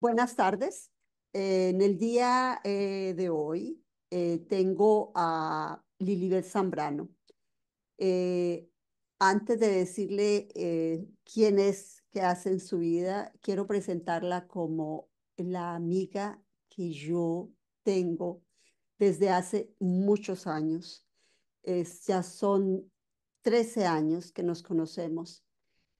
Buenas tardes. En el día de hoy tengo a Lilibet Zambrano. Eh, Antes de decirle quién es, qué hace en su vida, quiero presentarla como la amiga que yo tengo desde hace muchos años. Ya son 13 años que nos conocemos.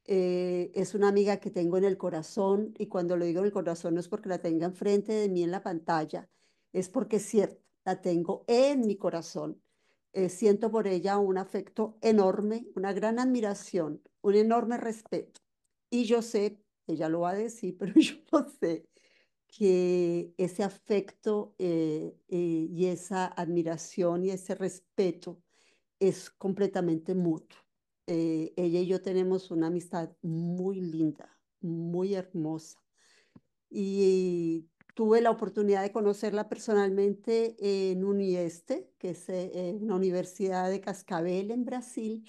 Es una amiga que tengo en el corazón y cuando lo digo en el corazón no es porque la tenga enfrente de mí en la pantalla, es porque es cierto, la tengo en mi corazón. Siento por ella un afecto enorme, una gran admiración, un enorme respeto. Y yo sé, ella lo va a decir, pero yo lo sé, que ese afecto y esa admiración y ese respeto es completamente mutuo. Ella y yo tenemos una amistad muy linda, muy hermosa. Y tuve la oportunidad de conocerla personalmente en Unieste, que es una universidad de Cascavel en Brasil,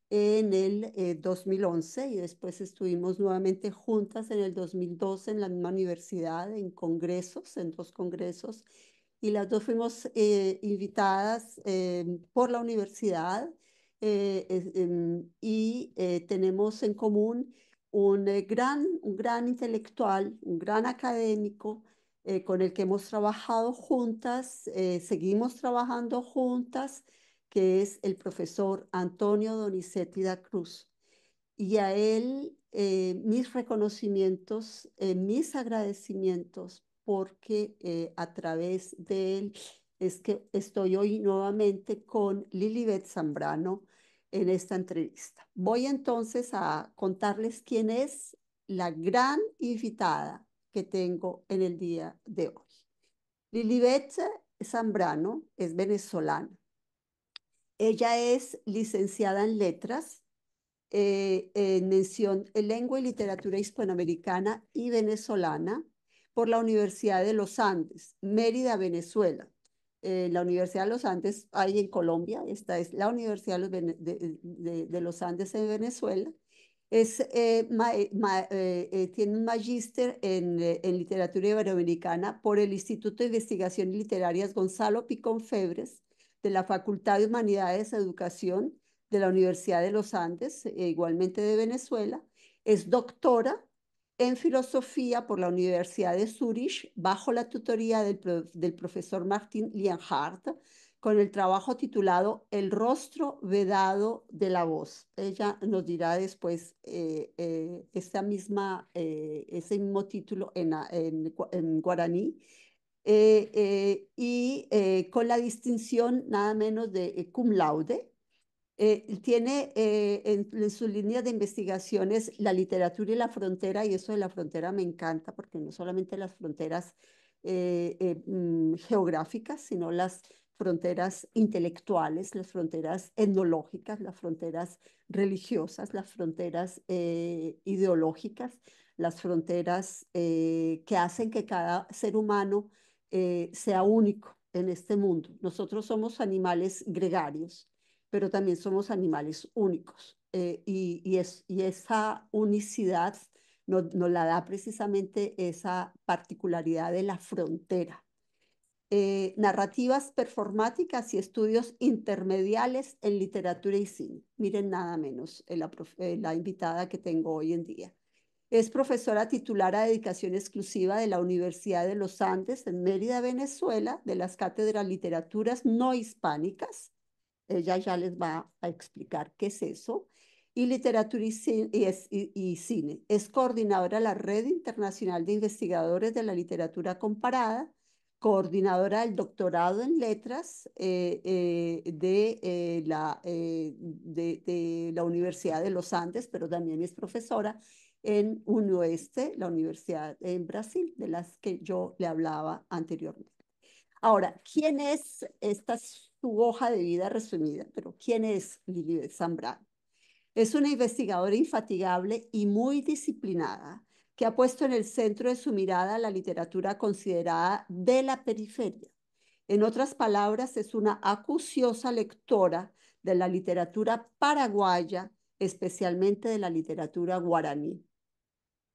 en el 2011 y después estuvimos nuevamente juntas en el 2012 en la misma universidad, en congresos, en dos congresos, y las dos fuimos invitadas por la universidad y tenemos en común un gran intelectual, un gran académico con el que hemos trabajado juntas, seguimos trabajando juntas, que es el profesor Antonio Donizetti da Cruz. Y a él mis reconocimientos, mis agradecimientos, porque a través de él es que estoy hoy nuevamente con Lilibet Zambrano en esta entrevista. Voy entonces a contarles quién es la gran invitada que tengo en el día de hoy. Lilibet Zambrano es venezolana. Ella es licenciada en letras, en mención en lengua y literatura hispanoamericana y venezolana por la Universidad de los Andes, Mérida, Venezuela. La Universidad de los Andes hay en Colombia, esta es la Universidad de los Andes en Venezuela. Tiene un magíster en literatura iberoamericana por el Instituto de Investigaciones Literarias Gonzalo Picón Febres de la Facultad de Humanidades de Educación de la Universidad de los Andes, igualmente de Venezuela. Es doctora en filosofía por la Universidad de Zurich bajo la tutoría del profesor Martin Lienhardt con el trabajo titulado El rostro vedado de la voz. Ella nos dirá después ese mismo título en guaraní con la distinción nada menos de cum laude. Tiene en sus líneas de investigaciones la literatura y la frontera, y eso de la frontera me encanta, porque no solamente las fronteras geográficas, sino las fronteras intelectuales, las fronteras etnológicas, las fronteras religiosas, las fronteras ideológicas, las fronteras que hacen que cada ser humano sea único en este mundo. Nosotros somos animales gregarios, pero también somos animales únicos. Y esa unicidad nos la da precisamente esa particularidad de la frontera. Narrativas performáticas y estudios intermediales en literatura y cine. Miren nada menos la invitada que tengo hoy en día. Es profesora titular a dedicación exclusiva de la Universidad de los Andes en Mérida, Venezuela, de las cátedras Literaturas No Hispánicas. Ella ya les va a explicar qué es eso. Y literatura y cine. Es coordinadora de la Red Internacional de Investigadores de la Literatura Comparada, coordinadora del doctorado en letras de la Universidad de los Andes, pero también es profesora en UNOeste, la universidad en Brasil, de las que yo le hablaba anteriormente. Ahora, ¿quién es? Esta es su hoja de vida resumida, pero ¿quién es Lilibet Zambrano? Es una investigadora infatigable y muy disciplinada que ha puesto en el centro de su mirada la literatura considerada de la periferia. En otras palabras, es una acuciosa lectora de la literatura paraguaya, especialmente de la literatura guaraní.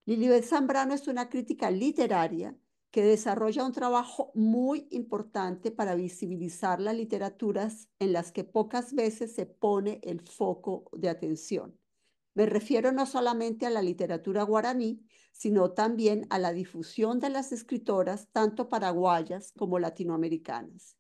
Lilibet Zambrano es una crítica literaria que desarrolla un trabajo muy importante para visibilizar las literaturas en las que pocas veces se pone el foco de atención. Me refiero no solamente a la literatura guaraní, sino también a la difusión de las escritoras, tanto paraguayas como latinoamericanas.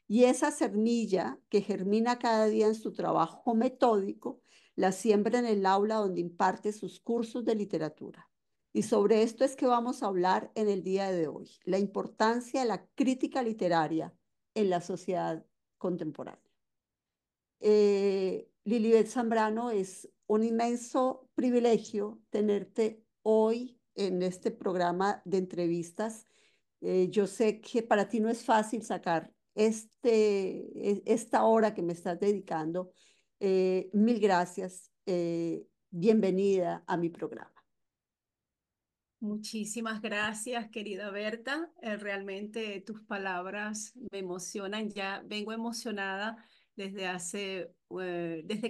Y esa semilla que germina cada día en su trabajo metódico, la siembra en el aula donde imparte sus cursos de literatura. Y sobre esto es que vamos a hablar en el día de hoy, la importancia de la crítica literaria en la sociedad contemporánea. Lilibet Zambrano, es un inmenso privilegio tenerte hoy en este programa de entrevistas. Yo sé que para ti no es fácil sacar esta hora que me estás dedicando. Mil gracias. Bienvenida a mi programa. Muchísimas gracias, querida Berta. Realmente tus palabras me emocionan. Ya vengo emocionada desde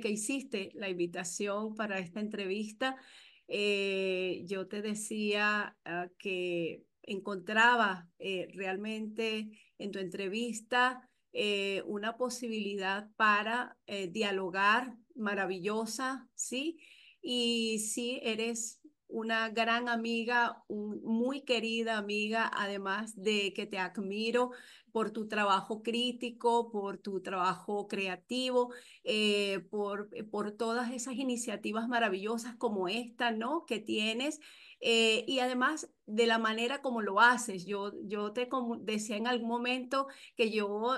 que hiciste la invitación para esta entrevista. Yo te decía que encontraba realmente en tu entrevista una posibilidad para dialogar maravillosa, ¿sí? Y sí, eres una gran amiga, muy querida amiga, además de que te admiro por tu trabajo crítico, por tu trabajo creativo, por todas esas iniciativas maravillosas como esta, ¿no? Que tienes. Y además de la manera como lo haces. Yo te decía en algún momento que yo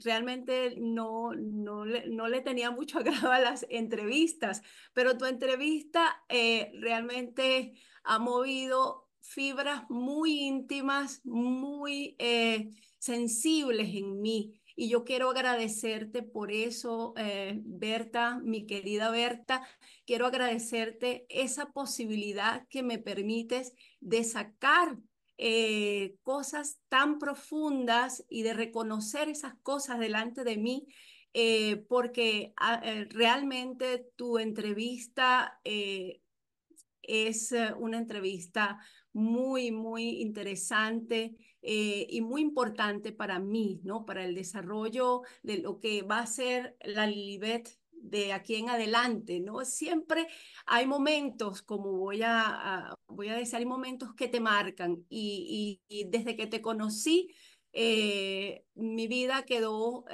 realmente no le tenía mucho agrado a las entrevistas, pero tu entrevista realmente ha movido fibras muy íntimas, muy sensibles en mí. Y yo quiero agradecerte por eso, Berta, mi querida Berta, quiero agradecerte esa posibilidad que me permites de sacar cosas tan profundas y de reconocer esas cosas delante de mí porque realmente tu entrevista es una entrevista muy interesante y muy importante para mí, ¿no? Para el desarrollo de lo que va a ser la Lilibet de aquí en adelante, ¿no? Siempre hay momentos, como voy a decir, hay momentos que te marcan y desde que te conocí, mi vida quedó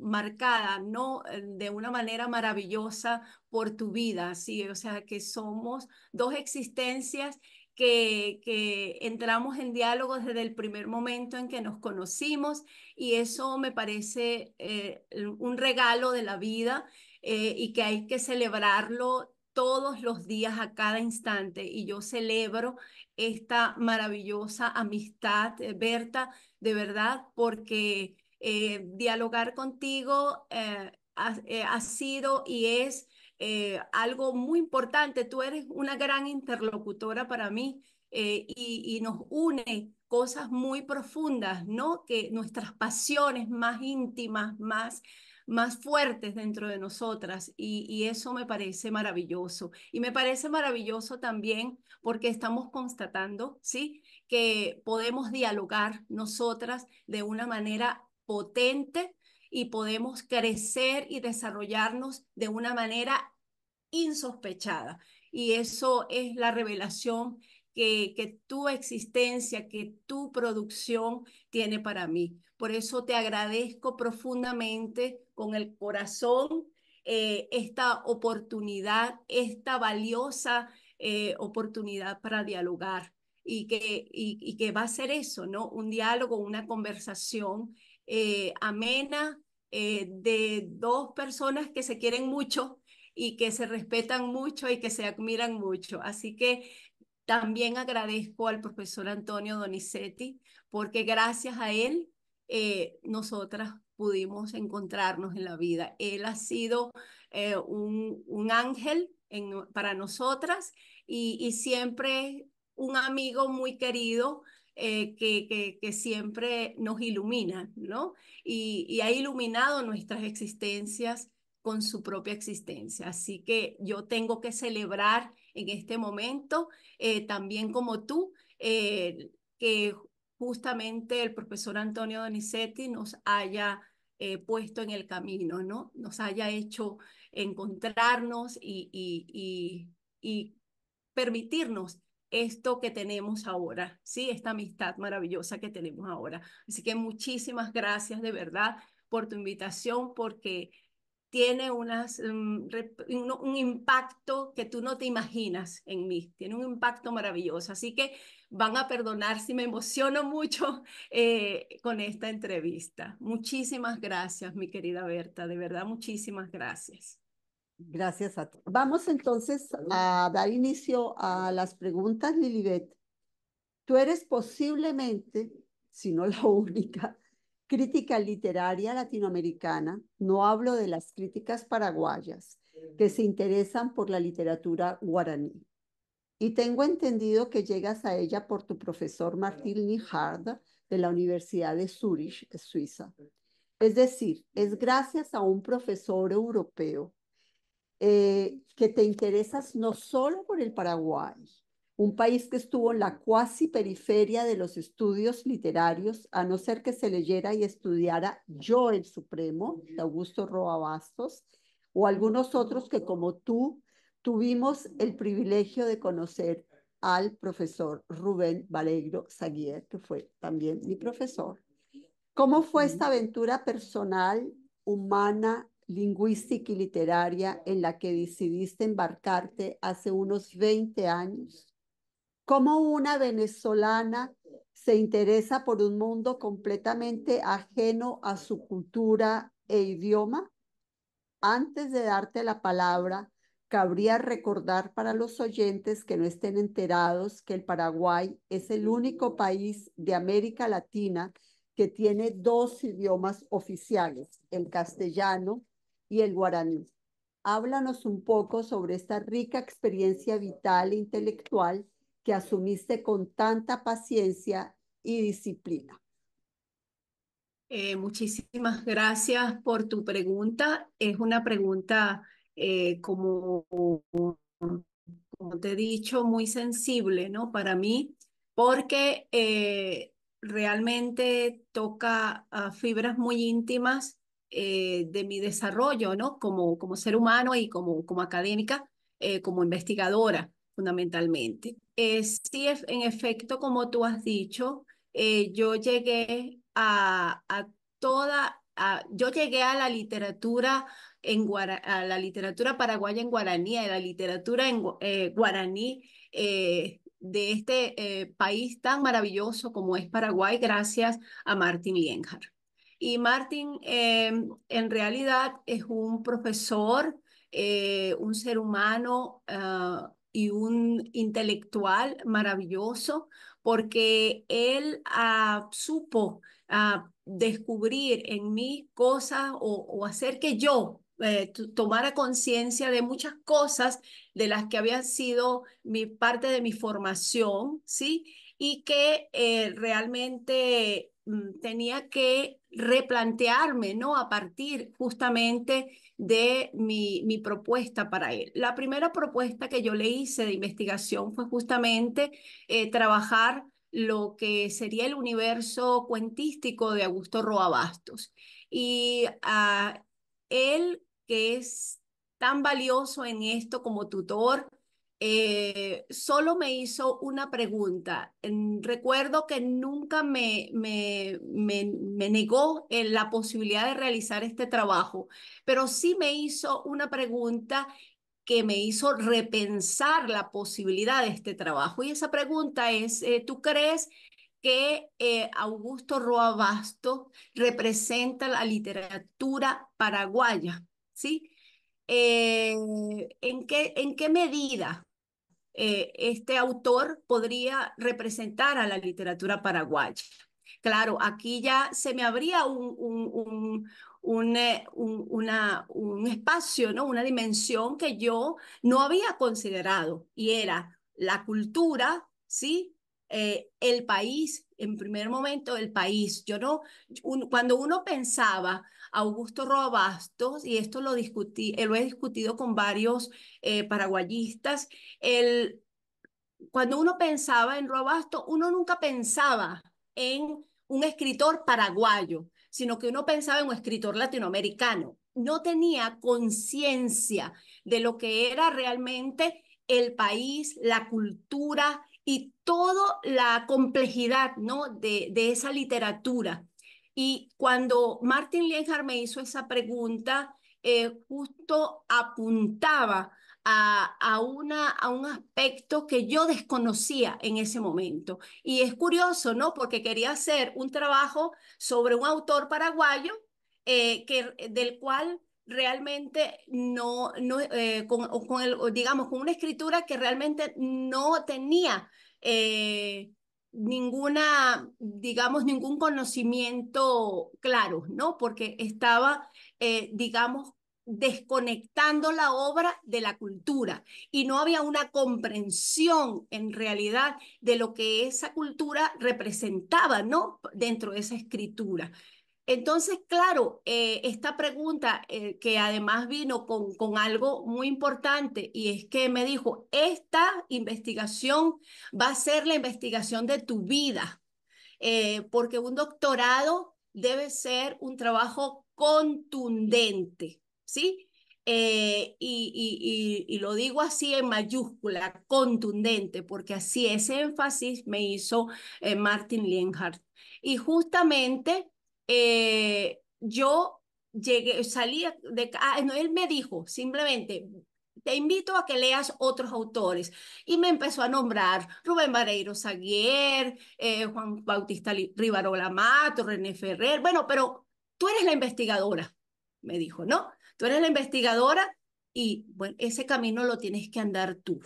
marcada, ¿no? De una manera maravillosa por tu vida, ¿sí? O sea, que somos dos existencias que entramos en diálogo desde el primer momento en que nos conocimos y eso me parece un regalo de la vida y que hay que celebrarlo todos los días, a cada instante. Y yo celebro esta maravillosa amistad, Berta, de verdad, porque dialogar contigo ha sido y es algo muy importante. Tú eres una gran interlocutora para mí y nos une cosas muy profundas, ¿no? Que nuestras pasiones más íntimas, más fuertes dentro de nosotras y eso me parece maravilloso. Y me parece maravilloso también porque estamos constatando, ¿sí? Que podemos dialogar nosotras de una manera potente y podemos crecer y desarrollarnos de una manera insospechada. Y eso es la revelación que tu existencia, que tu producción tiene para mí. Por eso te agradezco profundamente con el corazón esta oportunidad, esta valiosa oportunidad para dialogar y que va a ser eso, ¿no? Un diálogo, una conversación amena de dos personas que se quieren mucho y que se respetan mucho y que se admiran mucho. Así que también agradezco al profesor Antonio Donizetti porque gracias a él nosotras pudimos encontrarnos en la vida. Él ha sido un ángel para nosotras y siempre un amigo muy querido que siempre nos ilumina, ¿no? Y ha iluminado nuestras existencias con su propia existencia. Así que yo tengo que celebrar en este momento, también como tú, que justamente el profesor Antonio Donizetti nos haya puesto en el camino, ¿no? Nos haya hecho encontrarnos y permitirnos esto que tenemos ahora, ¿sí? Esta amistad maravillosa que tenemos ahora. Así que muchísimas gracias de verdad por tu invitación, porque tiene un impacto que tú no te imaginas en mí, tiene un impacto maravilloso. Así que van a perdonar si me emociono mucho con esta entrevista. Muchísimas gracias, mi querida Berta, de verdad, muchísimas gracias. Gracias a ti. Vamos entonces a dar inicio a las preguntas, Lilibet. Tú eres posiblemente, si no la única, crítica literaria latinoamericana, no hablo de las críticas paraguayas, que se interesan por la literatura guaraní. Y tengo entendido que llegas a ella por tu profesor Martín Nijard de la Universidad de Zurich, Suiza. Es decir, es gracias a un profesor europeo que te interesas no solo por el Paraguay, un país que estuvo en la cuasi periferia de los estudios literarios, a no ser que se leyera y estudiara Yo el Supremo, de Augusto Roa Bastos, o algunos otros que como tú tuvimos el privilegio de conocer al profesor Rubén Valegro Saguier, que fue también mi profesor. ¿Cómo fue esta aventura personal, humana, lingüística y literaria en la que decidiste embarcarte hace unos 20 años? ¿Cómo una venezolana se interesa por un mundo completamente ajeno a su cultura e idioma? Antes de darte la palabra, cabría recordar para los oyentes que no estén enterados que el Paraguay es el único país de América Latina que tiene dos idiomas oficiales, el castellano y el guaraní. Háblanos un poco sobre esta rica experiencia vital e intelectual que asumiste con tanta paciencia y disciplina. Muchísimas gracias por tu pregunta. Es una pregunta, como te he dicho, muy sensible, ¿no? Para mí, porque realmente toca fibras muy íntimas de mi desarrollo, ¿no? Como ser humano y como académica, como investigadora, fundamentalmente. Sí, en efecto, como tú has dicho, yo llegué yo llegué a la literatura a la literatura paraguaya en guaraní, a la literatura en guaraní de este país tan maravilloso como es Paraguay, gracias a Martin Lienhard. Y Martin en realidad es un profesor, un ser humano y un intelectual maravilloso porque él supo descubrir en mí cosas o hacer que yo tomara conciencia de muchas cosas de las que habían sido parte de mi formación, ¿sí? Y que realmente tenía que replantearme, ¿no? A partir justamente de mi propuesta para él. La primera propuesta que yo le hice de investigación fue justamente trabajar lo que sería el universo cuentístico de Augusto Roa Bastos. Y él, que es tan valioso en esto como tutor, solo me hizo una pregunta. Recuerdo que nunca me negó la posibilidad de realizar este trabajo, pero sí me hizo una pregunta que me hizo repensar la posibilidad de este trabajo. Y esa pregunta es, ¿tú crees que Augusto Roa Bastos representa la literatura paraguaya? ¿Sí? En qué medida este autor podría representar a la literatura paraguaya? Claro, aquí ya se me abría un espacio, ¿no? Una dimensión que yo no había considerado y era la cultura, ¿sí? el país, en primer momento el país. Yo no, cuando uno pensaba Augusto Roa Bastos, y esto lo discutí, lo he discutido con varios paraguayistas, el, cuando uno pensaba en Robasto, uno nunca pensaba en un escritor paraguayo, sino que uno pensaba en un escritor latinoamericano. No tenía conciencia de lo que era realmente el país, la cultura y toda la complejidad, ¿no? de esa literatura. Y cuando Martin Lienhard me hizo esa pregunta, justo apuntaba a un aspecto que yo desconocía en ese momento. Y es curioso, ¿no? Porque quería hacer un trabajo sobre un autor paraguayo del cual realmente digamos, con una escritura que realmente no tenía ninguna, digamos, ningún conocimiento claro, ¿no? Porque estaba, digamos, desconectando la obra de la cultura y no había una comprensión en realidad de lo que esa cultura representaba, ¿no? Dentro de esa escritura. Entonces, claro, esta pregunta que además vino con algo muy importante y es que me dijo, esta investigación va a ser la investigación de tu vida, porque un doctorado debe ser un trabajo contundente, ¿sí? Y lo digo así en mayúscula, contundente, porque así ese énfasis me hizo Martin Lienhardt. Y justamente yo llegué, salí no, él me dijo simplemente, te invito a que leas otros autores. Y me empezó a nombrar Rubén Vareiro Saguier, Juan Bautista Rivarola Mato, René Ferrer. Bueno, pero tú eres la investigadora, me dijo, ¿no? Tú eres la investigadora y bueno, ese camino lo tienes que andar tú.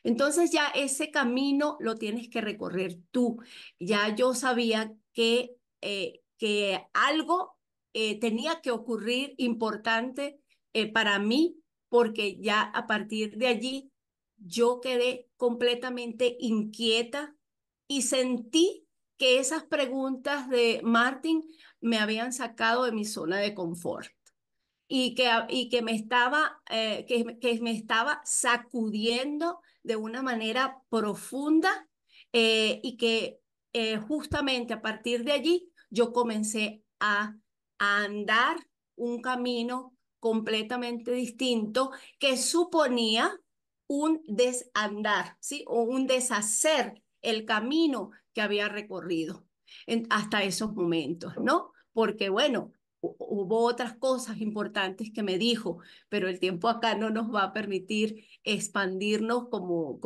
Entonces ya ese camino lo tienes que recorrer tú. Ya yo sabía que algo tenía que ocurrir importante para mí, porque ya a partir de allí yo quedé completamente inquieta y sentí que esas preguntas de Martin me habían sacado de mi zona de confort y que que me estaba sacudiendo de una manera profunda y que justamente a partir de allí yo comencé a andar un camino completamente distinto que suponía un desandar, ¿sí? O un deshacer el camino que había recorrido hasta esos momentos, ¿no? Porque bueno, hubo otras cosas importantes que me dijo, pero el tiempo acá no nos va a permitir expandirnos como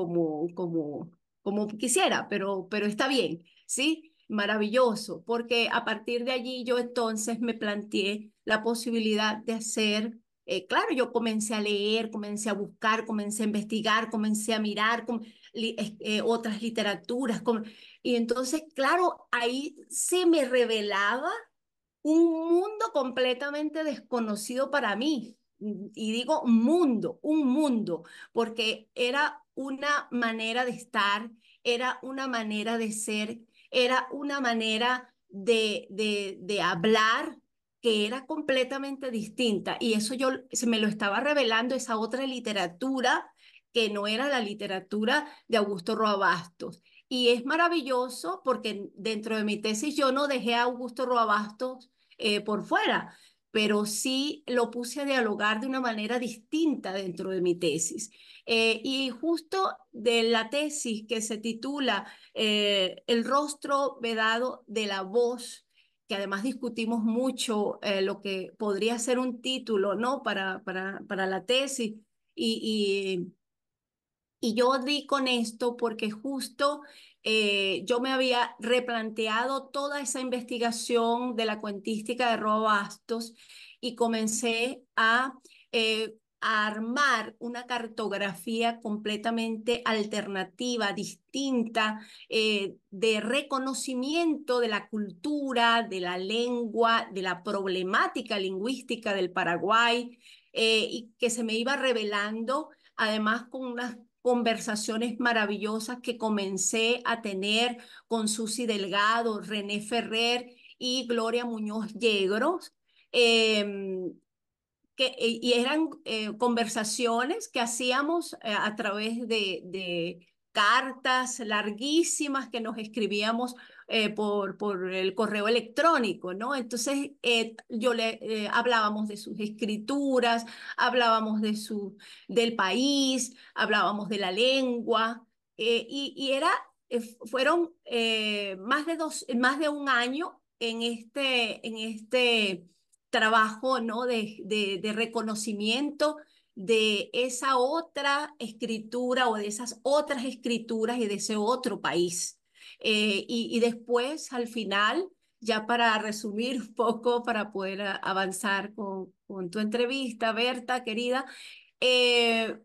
quisiera, pero está bien, ¿sí? Maravilloso, porque a partir de allí yo entonces me planteé la posibilidad de hacer, claro, yo comencé a leer, comencé a buscar, comencé a investigar, comencé a mirar otras literaturas, y entonces, claro, ahí se me revelaba un mundo completamente desconocido para mí. Y digo un mundo, porque era una manera de estar, era una manera de ser, era una manera de hablar que era completamente distinta. Y eso yo se me lo estaba revelando esa otra literatura que no era la literatura de Augusto Roa Bastos. Y es maravilloso porque dentro de mi tesis yo no dejé a Augusto Roa Bastos por fuera, pero sí lo puse a dialogar de una manera distinta dentro de mi tesis. Y justo de la tesis que se titula El rostro vedado de la voz, que además discutimos mucho lo que podría ser un título, ¿no? Para la tesis. Y, y yo di con esto porque justo yo me había replanteado toda esa investigación de la cuentística de Roa Bastos y comencé a armar una cartografía completamente alternativa, distinta, de reconocimiento de la cultura, de la lengua, de la problemática lingüística del Paraguay, y que se me iba revelando además con unas conversaciones maravillosas que comencé a tener con Susi Delgado, René Ferrer y Gloria Muñoz Yegros. Eh, y eran conversaciones que hacíamos a través de cartas larguísimas que nos escribíamos por el correo electrónico, ¿no? Entonces, hablábamos de sus escrituras, hablábamos del país, hablábamos de la lengua, fueron más de un año en este trabajo, ¿no? De reconocimiento de esa otra escritura o de esas otras escrituras y de ese otro país. Y después, al final, ya para resumir un poco, para poder avanzar con tu entrevista, Berta, querida, eh,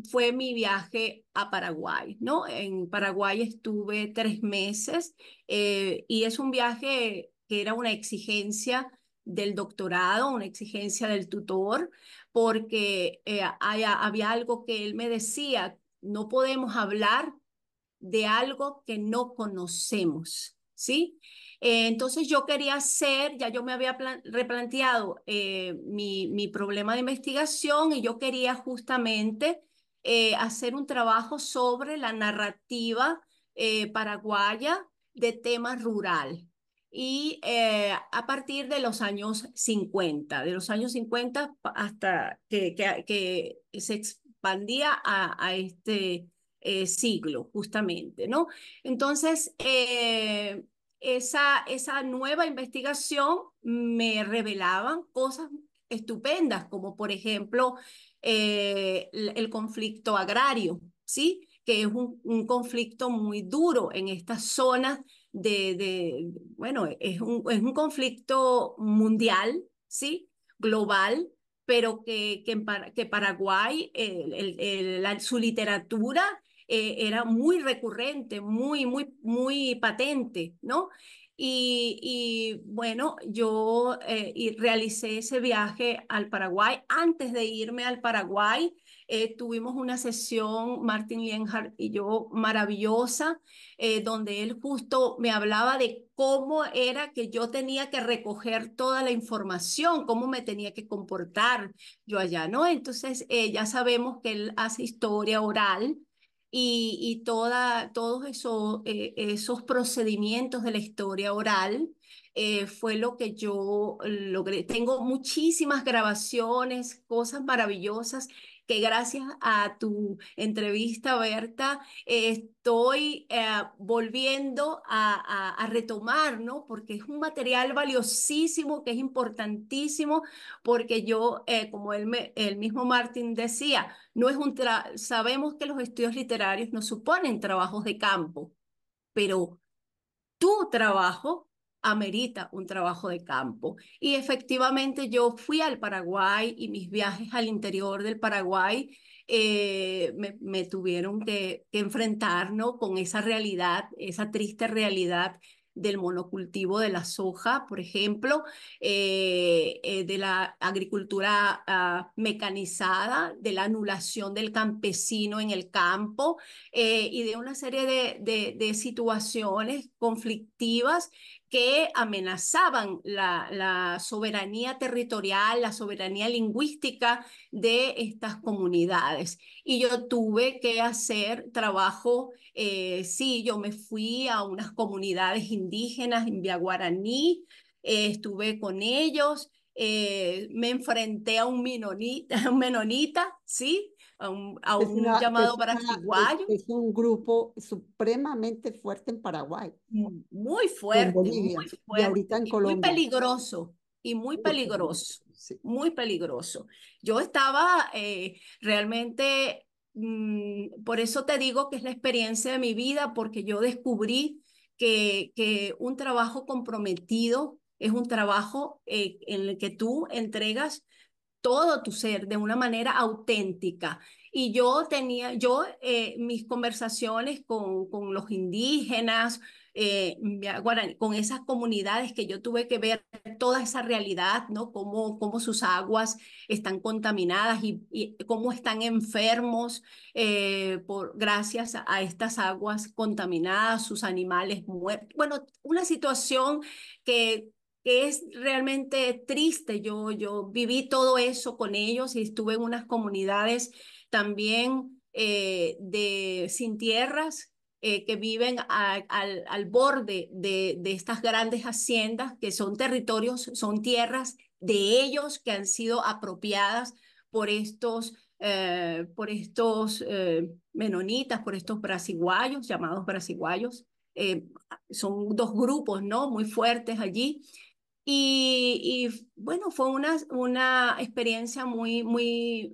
fue mi viaje a Paraguay, ¿no? En Paraguay estuve 3 meses y es un viaje que era una exigencia del doctorado, una exigencia del tutor, porque había algo que él me decía, no podemos hablar de algo que no conocemos, ¿sí? Entonces yo quería hacer, ya yo me había replanteado mi problema de investigación y yo quería justamente hacer un trabajo sobre la narrativa paraguaya de tema rural. Y a partir de los años 50, de los años 50 hasta que se expandía a este siglo, justamente, ¿no? Entonces, esa nueva investigación me revelaba cosas estupendas, como por ejemplo el conflicto agrario, ¿sí? Que es un conflicto muy duro en estas zonas bueno, es un conflicto mundial, ¿sí? Global, pero que Paraguay, su literatura era muy recurrente, muy patente, ¿no? Bueno, yo realicé ese viaje al Paraguay. Antes de irme al Paraguay, tuvimos una sesión, Martin Lienhardt y yo, maravillosa, donde él justo me hablaba de cómo era que yo tenía que recoger toda la información, cómo me tenía que comportar yo allá, ¿no? Entonces, ya sabemos que él hace historia oral y todos esos procedimientos de la historia oral fue lo que yo logré. Tengo muchísimas grabaciones, cosas maravillosas que gracias a tu entrevista, Berta, estoy volviendo a retomar, ¿no? Porque es un material valiosísimo, que es importantísimo, porque yo, como el mismo Martín decía, no es sabemos que los estudios literarios no suponen trabajos de campo, pero tu trabajo amerita un trabajo de campo. Y efectivamente yo fui al Paraguay y mis viajes al interior del Paraguay me tuvieron que enfrentar, ¿no? Con esa realidad, esa triste realidad del monocultivo de la soja, por ejemplo, de la agricultura mecanizada, de la anulación del campesino en el campo, y de una serie de situaciones conflictivas que amenazaban la soberanía territorial, la soberanía lingüística de estas comunidades. Y yo tuve que hacer trabajo, sí, yo me fui a unas comunidades indígenas en Guaraní, estuve con ellos, me enfrenté a a un menonita, ¿sí? A un llamado paraguayo Es un grupo supremamente fuerte en Paraguay y en muy Bolivia y ahorita fuerte en Colombia. y muy Muy peligroso, peligroso, sí. muy peligroso. Yo estaba realmente, por eso te digo que es la experiencia de mi vida, porque yo descubrí que un trabajo comprometido es un trabajo en el que tú entregas todo tu ser de una manera auténtica. Y mis conversaciones con los indígenas, con esas comunidades que yo tuve que ver toda esa realidad, ¿no? Cómo sus aguas están contaminadas y cómo están enfermos gracias a estas aguas contaminadas, sus animales muertos. Bueno, una situación que es realmente triste. Yo viví todo eso con ellos y estuve en unas comunidades también sin tierras que viven al borde de estas grandes haciendas, que son territorios, son tierras de ellos que han sido apropiadas por estos menonitas, por estos brasiguayos, llamados brasiguayos. Eh, Son dos grupos, ¿no? Muy fuertes allí. Bueno, fue una experiencia muy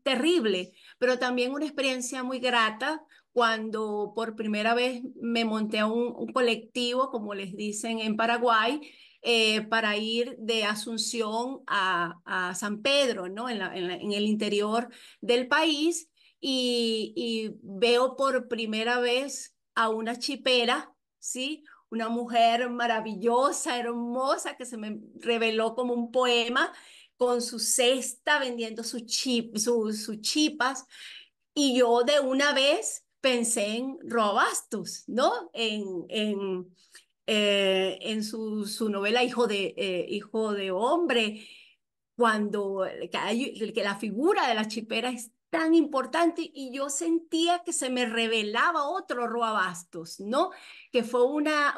terrible, pero también una experiencia muy grata cuando por primera vez me monté a un colectivo, como les dicen en Paraguay, para ir de Asunción a San Pedro, ¿no? En el interior del país, y veo por primera vez a una chipera, ¿sí? Una mujer maravillosa, hermosa, que se me reveló como un poema, con su cesta vendiendo sus chipas, y yo de una vez pensé en Roabastos, ¿no? En su novela Hijo de Hombre, cuando que la figura de la chipera es tan importante, y yo sentía que se me revelaba otro Roabastos, ¿no? Que fue una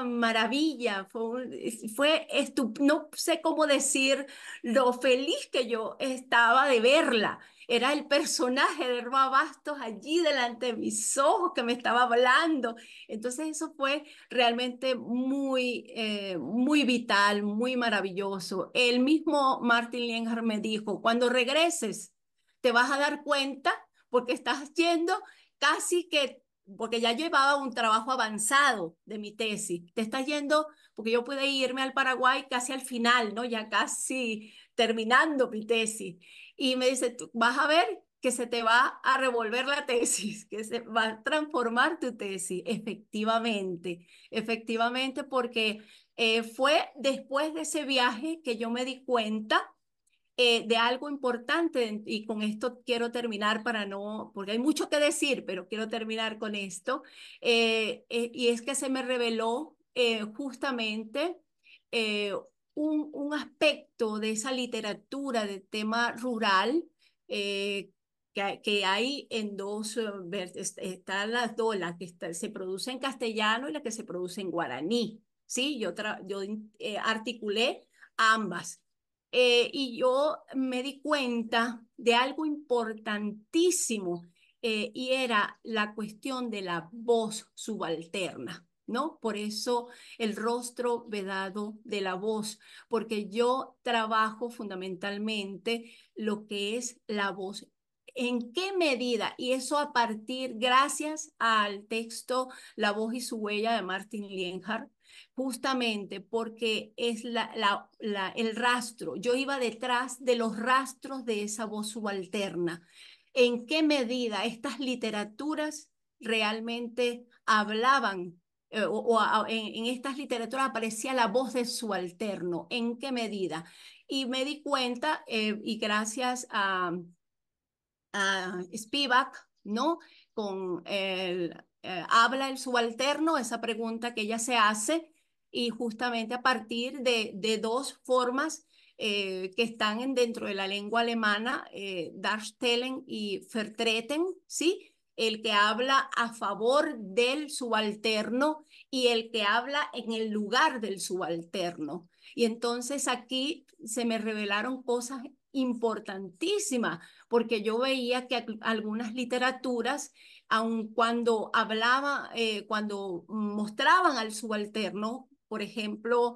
maravilla, no sé cómo decir lo feliz que yo estaba de verla. Era el personaje de Roa Bastos allí delante de mis ojos que me estaba hablando. Entonces eso fue realmente muy vital, muy maravilloso. El mismo Martin Lienhard me dijo, cuando regreses te vas a dar cuenta porque estás yendo casi que, porque ya llevaba un trabajo avanzado de mi tesis, te estás yendo, porque yo pude irme al Paraguay casi al final, ¿no? Ya casi terminando mi tesis. Y me dice, tú vas a ver que se te va a revolver la tesis, que se va a transformar tu tesis. Efectivamente, porque fue después de ese viaje que yo me di cuenta de algo importante, y con esto quiero terminar para no, porque hay mucho que decir, pero quiero terminar con esto, y es que se me reveló justamente eh, un aspecto de esa literatura de tema rural, que hay en dos, están las dos, la que se produce en castellano y la que se produce en guaraní. ¿Sí? Yo articulé ambas. Y yo me di cuenta de algo importantísimo, y era la cuestión de la voz subalterna, ¿no? Por eso el rostro vedado de la voz, porque yo trabajo fundamentalmente lo que es la voz. ¿En qué medida? Y eso a partir, gracias al texto La voz y su huella de Martin Lienhard, justamente porque es el rastro. Yo iba detrás de los rastros de esa voz subalterna. ¿En qué medida estas literaturas realmente hablaban, en estas literaturas aparecía la voz de subalterno? ¿En qué medida? Y me di cuenta, y gracias a Spivak, ¿no? Con habla el subalterno, esa pregunta que ella se hace, y justamente a partir de dos formas que están dentro de la lengua alemana, Darstellen y Vertreten, ¿sí? El que habla a favor del subalterno y el que habla en el lugar del subalterno. Y entonces aquí se me revelaron cosas importantísimas, porque yo veía que algunas literaturas, aun cuando cuando mostraban al subalterno, por ejemplo,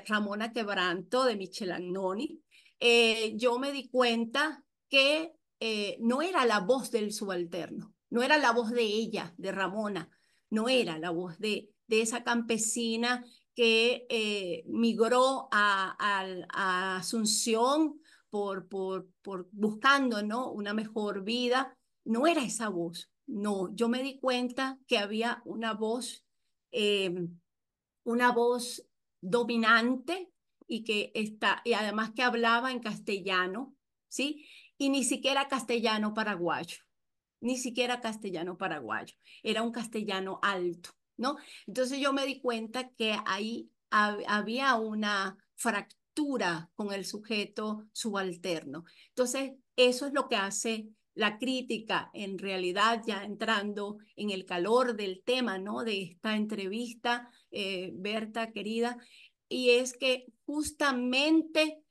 Ramona Quebranto de Michel Agnoni, yo me di cuenta que no era la voz del subalterno, no era la voz de ella, de Ramona, no era la voz de esa campesina que migró a Asunción por buscando, ¿no? Una mejor vida. No era esa voz, no, yo me di cuenta que había una voz una voz dominante y además que hablaba en castellano, ¿sí? Y ni siquiera castellano paraguayo, ni siquiera castellano paraguayo, era un castellano alto, ¿no? Entonces yo me di cuenta que ahí había una fractura con el sujeto subalterno. Entonces, eso es lo que hace la crítica, en realidad ya entrando en el calor del tema, ¿no? De esta entrevista, Berta, querida, y es que justamente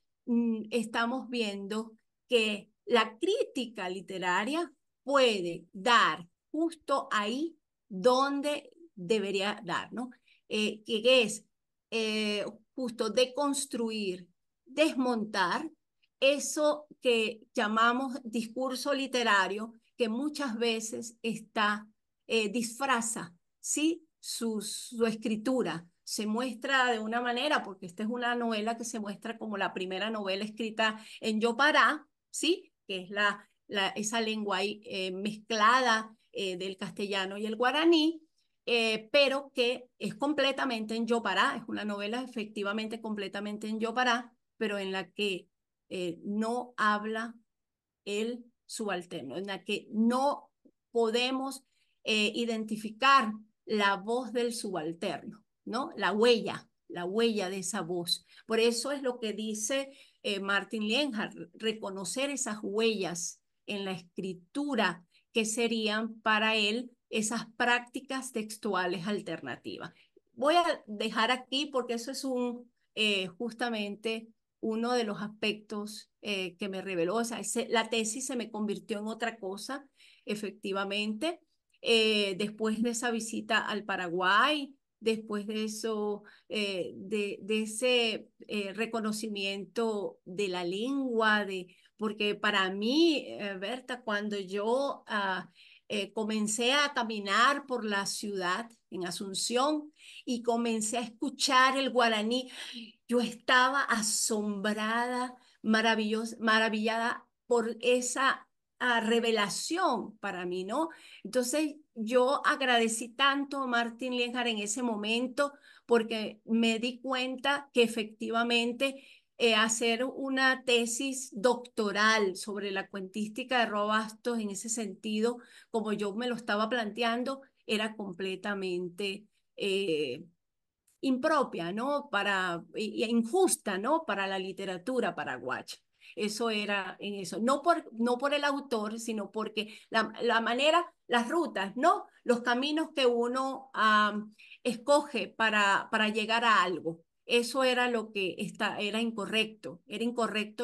estamos viendo que la crítica literaria puede dar justo ahí donde debería dar, ¿no? Que es justo deconstruir, desmontar eso que llamamos discurso literario, que muchas veces disfraza, ¿sí? Su escritura. Se muestra de una manera, porque esta es una novela que se muestra como la primera novela escrita en Yopará, ¿sí? Que es esa lengua ahí, mezclada del castellano y el guaraní, pero que es completamente en Yopará, es una novela efectivamente completamente en Yopará, pero en la que no habla el subalterno, en la que no podemos identificar la voz del subalterno, ¿no? La huella de esa voz. Por eso es lo que dice Martin Lienhardt, reconocer esas huellas en la escritura que serían para él esas prácticas textuales alternativas. Voy a dejar aquí porque eso es justamente uno de los aspectos que me reveló. O sea, la tesis se me convirtió en otra cosa, efectivamente. Después de esa visita al Paraguay, después de eso, de ese reconocimiento de la lengua, porque para mí, Berta, cuando yo comencé a caminar por la ciudad en Asunción y comencé a escuchar el guaraní, yo estaba asombrada, maravillada por esa revelación para mí, ¿no? Entonces yo agradecí tanto a Martin Lienhardt en ese momento porque me di cuenta que efectivamente hacer una tesis doctoral sobre la cuentística de Robastos en ese sentido, como yo me lo estaba planteando, era completamente impropia, ¿no? Injusta, ¿no? Para la literatura paraguaya. Eso era en eso, no por el autor, sino porque la manera, las rutas, ¿no? Los caminos que uno escoge para llegar a algo. Eso era lo que era incorrecto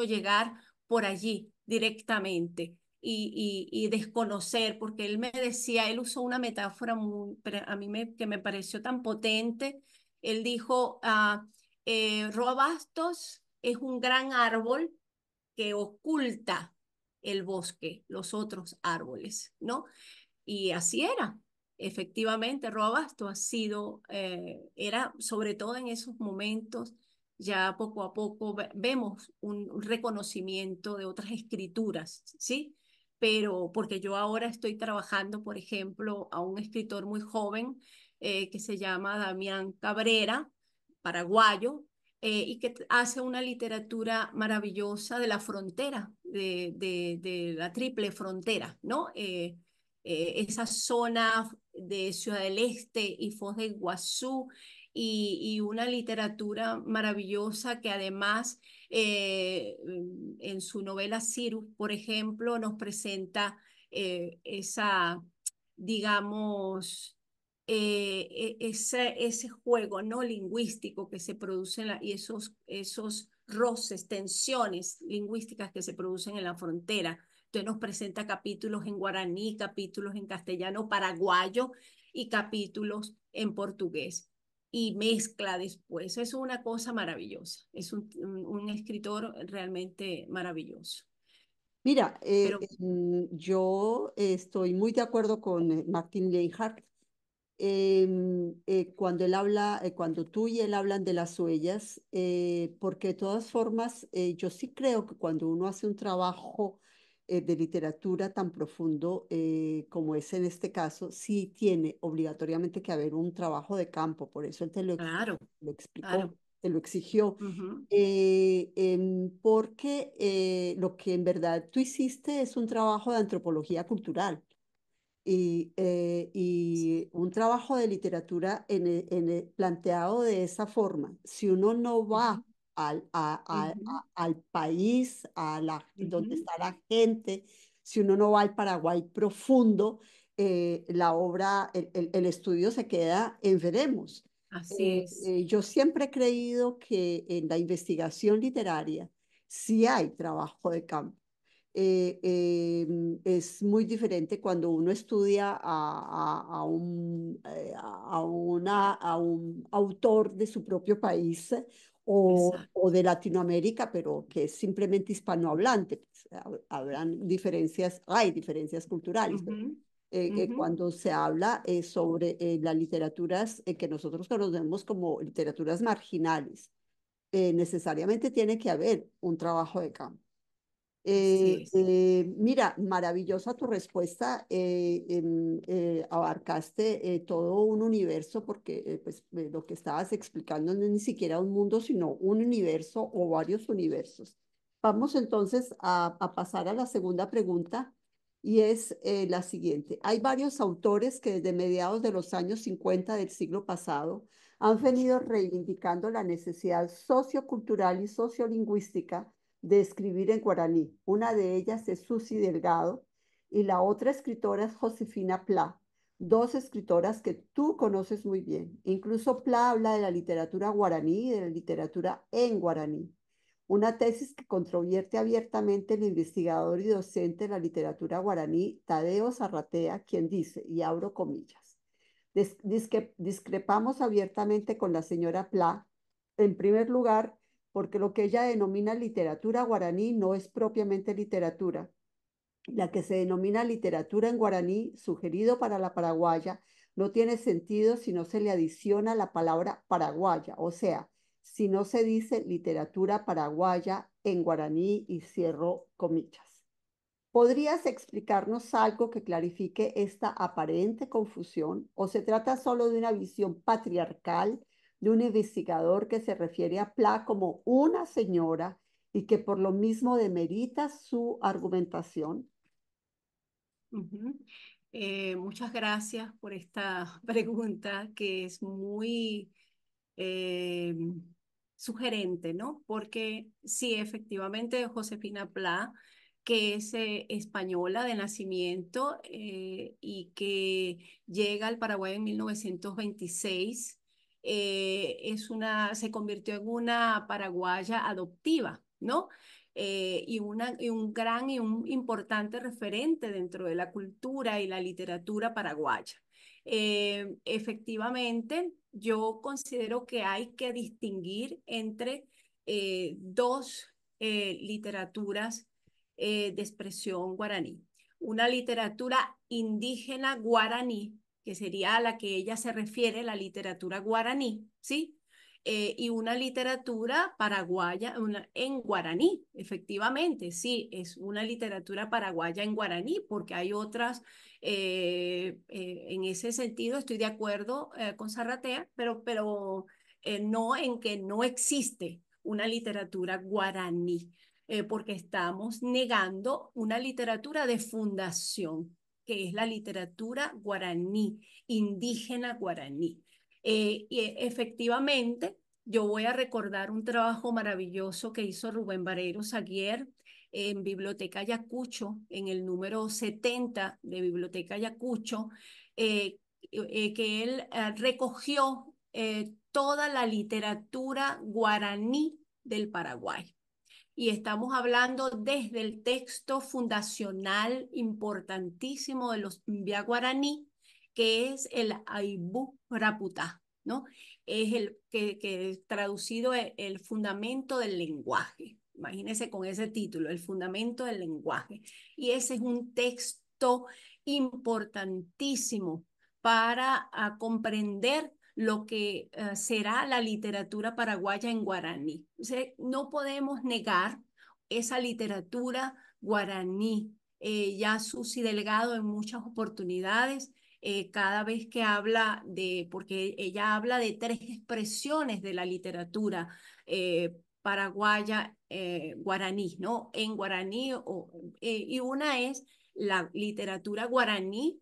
llegar por allí directamente. Y desconocer, porque él me decía, él usó una metáfora a mí que me pareció tan potente. Él dijo, Roabastos es un gran árbol que oculta el bosque, los otros árboles, ¿no? Y así era. Efectivamente, Roabasto era sobre todo en esos momentos, ya poco a poco vemos un reconocimiento de otras escrituras, ¿sí? Pero porque yo ahora estoy trabajando, por ejemplo, a un escritor muy joven que se llama Damián Cabrera, paraguayo, y que hace una literatura maravillosa de la frontera, de la triple frontera, ¿no? Esa zona de Ciudad del Este y Foz de Iguazú y una literatura maravillosa que además en su novela Cirus, por ejemplo, nos presenta esa, digamos, ese juego no lingüístico que se produce y esos roces, tensiones lingüísticas que se producen en la frontera. Entonces nos presenta capítulos en guaraní, capítulos en castellano paraguayo y capítulos en portugués. Y mezcla después. Es una cosa maravillosa. Es un escritor realmente maravilloso. Mira, Pero yo estoy muy de acuerdo con Martin Leinhardt. Cuando él habla, cuando tú y él hablan de las huellas, porque de todas formas, yo sí creo que cuando uno hace un trabajo de literatura tan profundo como es en este caso, sí tiene obligatoriamente que haber un trabajo de campo, por eso él Claro, lo explicó, claro. te lo exigió, Ujú, porque lo que en verdad tú hiciste es un trabajo de antropología cultural y un trabajo de literatura planteado de esa forma. Si uno no va ujú, ujú, al país, donde ujú. está la gente, si uno no va al Paraguay profundo, la obra, el estudio se queda en veremos. Así es. Yo siempre he creído que en la investigación literaria sí hay trabajo de campo. Es muy diferente cuando uno estudia a un autor de su propio país Exacto. o de Latinoamérica, pero que es simplemente hispanohablante. Pues, habrán diferencias, hay diferencias culturales, pero Ujú, ujú. cuando se habla sobre las literaturas que nosotros conocemos como literaturas marginales, necesariamente tiene que haber un trabajo de campo. Así es. Mira, maravillosa tu respuesta. Abarcaste todo un universo porque pues, lo que estabas explicando no es ni siquiera un mundo, sino un universo o varios universos. Vamos entonces a pasar a la segunda pregunta y es la siguiente. Hay varios autores que desde mediados de los años 50 del siglo pasado han venido reivindicando la necesidad sociocultural y sociolingüística de escribir en guaraní. Una de ellas es Susi Delgado y la otra escritora es Josefina Pla, dos escritoras que tú conoces muy bien. Incluso Pla habla de la literatura guaraní y de la literatura en guaraní. Una tesis que controvierte abiertamente el investigador y docente de la literatura guaraní, Tadeo Zarratea, quien dice, y abro comillas, discrepamos abiertamente con la señora Pla, en primer lugar, porque lo que ella denomina literatura guaraní no es propiamente literatura. La que se denomina literatura en guaraní, sugerido para la paraguaya, no tiene sentido si no se le adiciona la palabra paraguaya, o sea, si no se dice literatura paraguaya en guaraní y cierro comillas. ¿Podrías explicarnos algo que clarifique esta aparente confusión o se trata solo de una visión patriarcal de un investigador que se refiere a Pla como una señora y que por lo mismo demerita su argumentación? Ujú. Muchas gracias por esta pregunta que es muy eh, sugerente, ¿no? Porque sí, efectivamente, Josefina Pla, que es española de nacimiento y que llega al Paraguay en 1926, se convirtió en una paraguaya adoptiva, ¿no? Y un gran y un importante referente dentro de la cultura y la literatura paraguaya. Efectivamente, yo considero que hay que distinguir entre dos literaturas de expresión guaraní. Una literatura indígena guaraní, que sería a la que ella se refiere, la literatura guaraní, ¿sí? Y una literatura paraguaya en guaraní, efectivamente, sí, es una literatura paraguaya en guaraní, porque hay otras en ese sentido estoy de acuerdo con Zarratea, pero no en que no existe una literatura guaraní, porque estamos negando una literatura de fundación, que es la literatura guaraní, indígena guaraní. Y efectivamente, yo voy a recordar un trabajo maravilloso que hizo Rubén Vareiro Saguier en Biblioteca Ayacucho, en el número 70 de Biblioteca Ayacucho, que él recogió toda la literatura guaraní del Paraguay. Y estamos hablando desde el texto fundacional importantísimo de los Mbia guaraní, que es el Aibú Raputá, ¿no? Es el que traducido el fundamento del lenguaje. Imagínense con ese título, el fundamento del lenguaje. Y ese es un texto importantísimo para comprender lo que será la literatura paraguaya en guaraní. O sea, no podemos negar esa literatura guaraní. Ya Susi Delgado en muchas oportunidades, cada vez que habla porque ella habla de tres expresiones de la literatura paraguaya guaraní, ¿no? En guaraní, y una es la literatura guaraní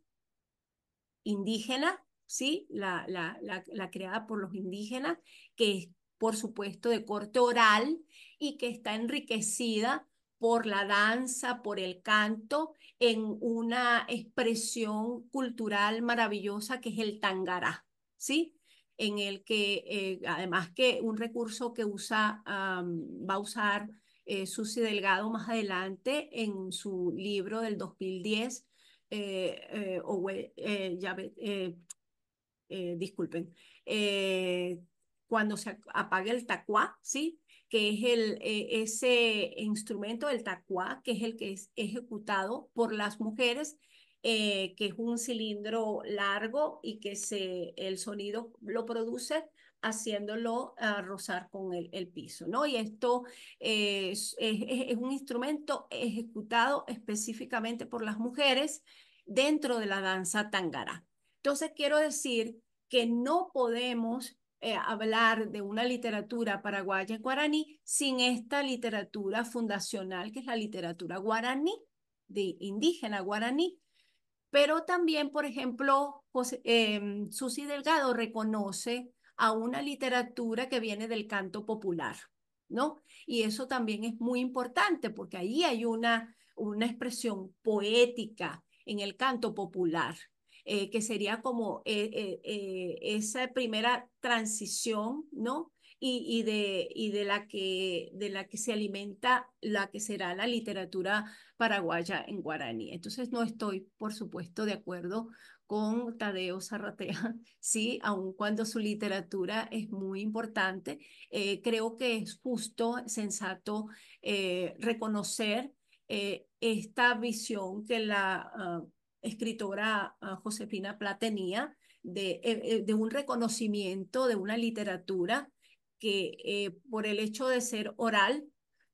indígena, ¿sí? La creada por los indígenas, que es, por supuesto, de corte oral y que está enriquecida por la danza, por el canto, en una expresión cultural maravillosa que es el tangará, ¿sí? En el que, además que un recurso que va a usar Susi Delgado más adelante en su libro del 2010, disculpen, eh, cuando se apague el tacuá, ¿sí? Que es ese instrumento del tacuá, que es el que es ejecutado por las mujeres, que es un cilindro largo y que el sonido lo produce haciéndolo rozar con el piso, ¿no? Y esto es un instrumento ejecutado específicamente por las mujeres dentro de la danza tangara. Entonces, quiero decir que no podemos hablar de una literatura paraguaya en guaraní sin esta literatura fundacional, que es la literatura guaraní, de indígena guaraní. Pero también, por ejemplo, Susi Delgado reconoce a una literatura que viene del canto popular, ¿no? Y eso también es muy importante porque ahí hay una expresión poética en el canto popular, que sería como esa primera transición, ¿no? De la que se alimenta la que será la literatura paraguaya en guaraní. Entonces no estoy, por supuesto, de acuerdo con Tadeo Zarratea, sí, aun cuando su literatura es muy importante, creo que es justo, sensato reconocer esta visión que la escritora Josefina Pla tenía de un reconocimiento de una literatura que por el hecho de ser oral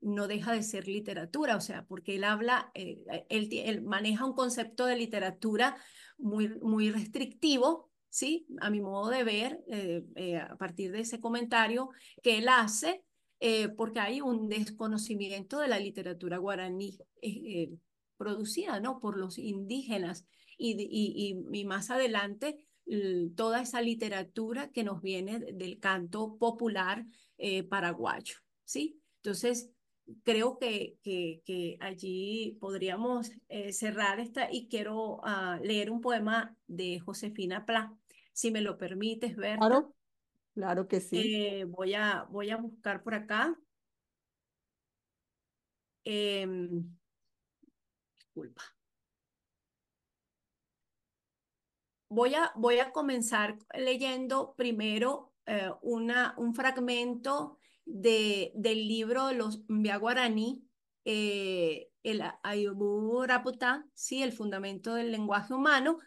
no deja de ser literatura, o sea, porque él habla, él maneja un concepto de literatura muy restrictivo, ¿sí? A mi modo de ver, a partir de ese comentario que él hace, porque hay un desconocimiento de la literatura guaraní producida, ¿no? Por los indígenas y más adelante toda esa literatura que nos viene del canto popular paraguayo, ¿sí? Entonces, creo que allí podríamos cerrar esta y quiero leer un poema de Josefina Pla, si me lo permites, Berta. Claro, claro que sí. Voy a buscar por acá. Disculpa. Voy a comenzar leyendo primero un fragmento del libro de los Mbia Guaraní, el Ayubú Raputá, sí, el fundamento del lenguaje humano,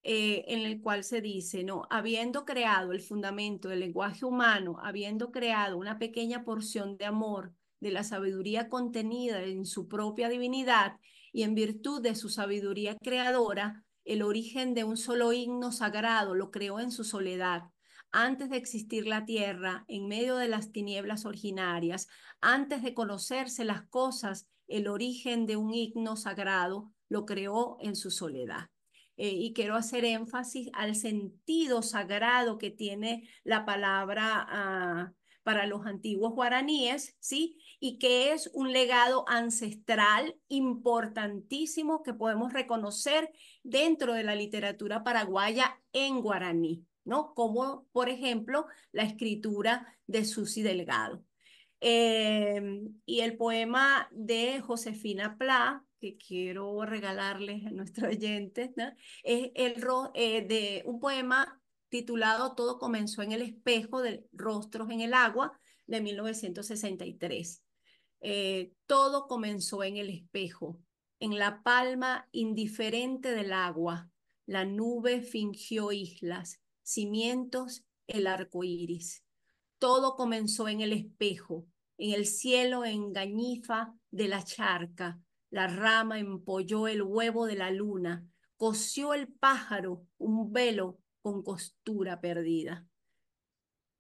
en el cual se dice, no, habiendo creado el fundamento del lenguaje humano, habiendo creado una pequeña porción de amor, de la sabiduría contenida en su propia divinidad y en virtud de su sabiduría creadora, el origen de un solo himno sagrado lo creó en su soledad. Antes de existir la tierra, en medio de las tinieblas originarias, antes de conocerse las cosas, el origen de un himno sagrado lo creó en su soledad. Y quiero hacer énfasis al sentido sagrado que tiene la palabra para los antiguos guaraníes, ¿sí? Y que es un legado ancestral importantísimo que podemos reconocer dentro de la literatura paraguaya en guaraní, ¿no? Como, por ejemplo, la escritura de Susi Delgado. Y el poema de Josefina Pla, que quiero regalarles a nuestros oyentes, ¿no? Es de un poema titulado Todo comenzó en el espejo de Rostros en el agua de 1963. Todo comenzó en el espejo, en la palma indiferente del agua. La nube fingió islas, cimientos, el arco iris. Todo comenzó en el espejo, en el cielo engañifa de la charca, la rama empolló el huevo de la luna, cosió el pájaro un velo con costura perdida.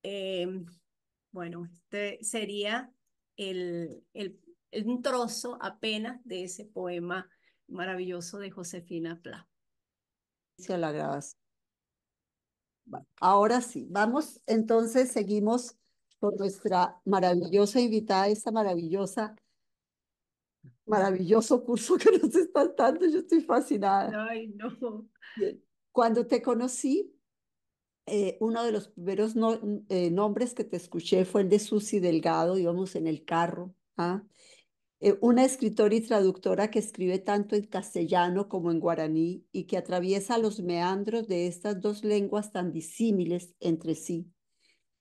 Eh, bueno, este sería el, el, un trozo apenas de ese poema maravilloso de Josefina Pla. Se la grabas. Bueno, ahora sí, vamos, entonces seguimos con nuestra maravillosa invitada, esta maravilloso curso que nos estás dando. Yo estoy fascinada. Ay, no. Bien. Cuando te conocí, uno de los primeros nombres que te escuché fue el de Susy Delgado, íbamos en el carro, ¿ah? Una escritora y traductora que escribe tanto en castellano como en guaraní y que atraviesa los meandros de estas dos lenguas tan disímiles entre sí.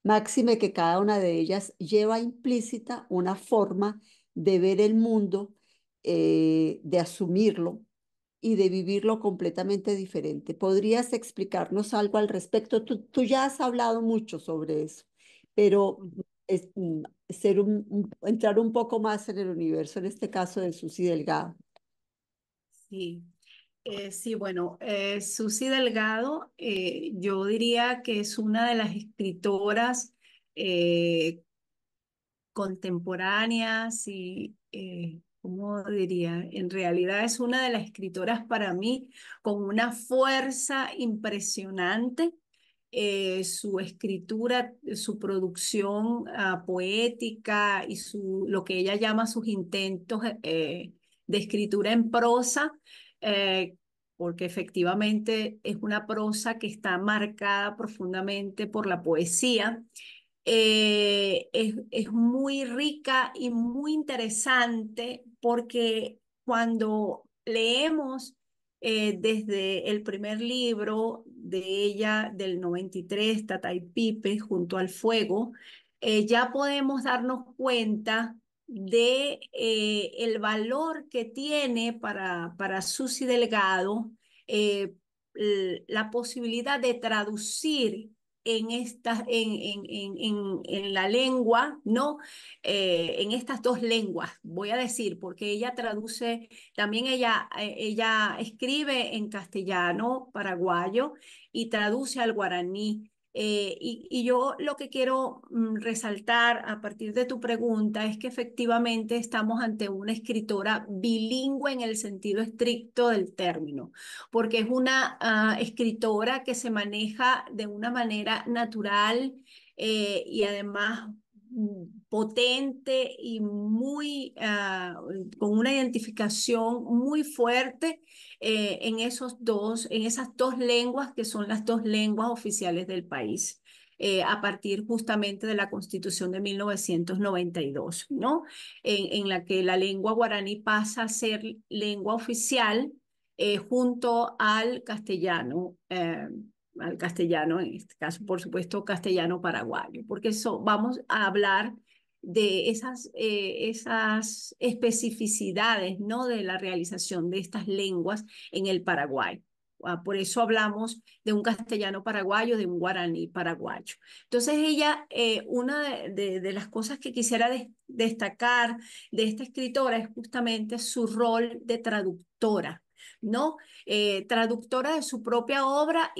Máxime que cada una de ellas lleva implícita una forma de ver el mundo, de asumirlo y de vivirlo completamente diferente. ¿Podrías explicarnos algo al respecto? Tú ya has hablado mucho sobre eso, pero es, entrar un poco más en el universo, en este caso de Susy Delgado. Sí, sí, bueno, Susy Delgado, yo diría que es una de las escritoras eh, contemporáneas y, ¿cómo diría? En realidad es una de las escritoras para mí con una fuerza impresionante. Su escritura, su producción poética y lo que ella llama sus intentos de escritura en prosa, eh, porque efectivamente es una prosa que está marcada profundamente por la poesía. Es muy rica y muy interesante porque cuando leemos desde el primer libro de ella del 93, Tata y Pipe, Junto al Fuego, ya podemos darnos cuenta de el valor que tiene para Susy Delgado eh, la posibilidad de traducir en la lengua, ¿no? En estas dos lenguas, voy a decir, porque ella traduce, también ella escribe en castellano paraguayo y traduce al guaraní. Y yo lo que quiero resaltar a partir de tu pregunta es que efectivamente estamos ante una escritora bilingüe en el sentido estricto del término porque es una escritora que se maneja de una manera natural y además potente y muy con una identificación muy fuerte en esas dos lenguas que son las dos lenguas oficiales del país. A partir justamente de la Constitución de 1992, ¿no? En la que la lengua guaraní pasa a ser lengua oficial junto al castellano, en este caso, por supuesto, castellano paraguayo, porque vamos a hablar de esas especificidades, ¿no? De la realización de estas lenguas en el Paraguay. Por eso hablamos de un castellano paraguayo, de un guaraní paraguayo. Entonces ella, una de las cosas que quisiera destacar de esta escritora es justamente su rol de traductora. ¿No? Traductora de su propia obra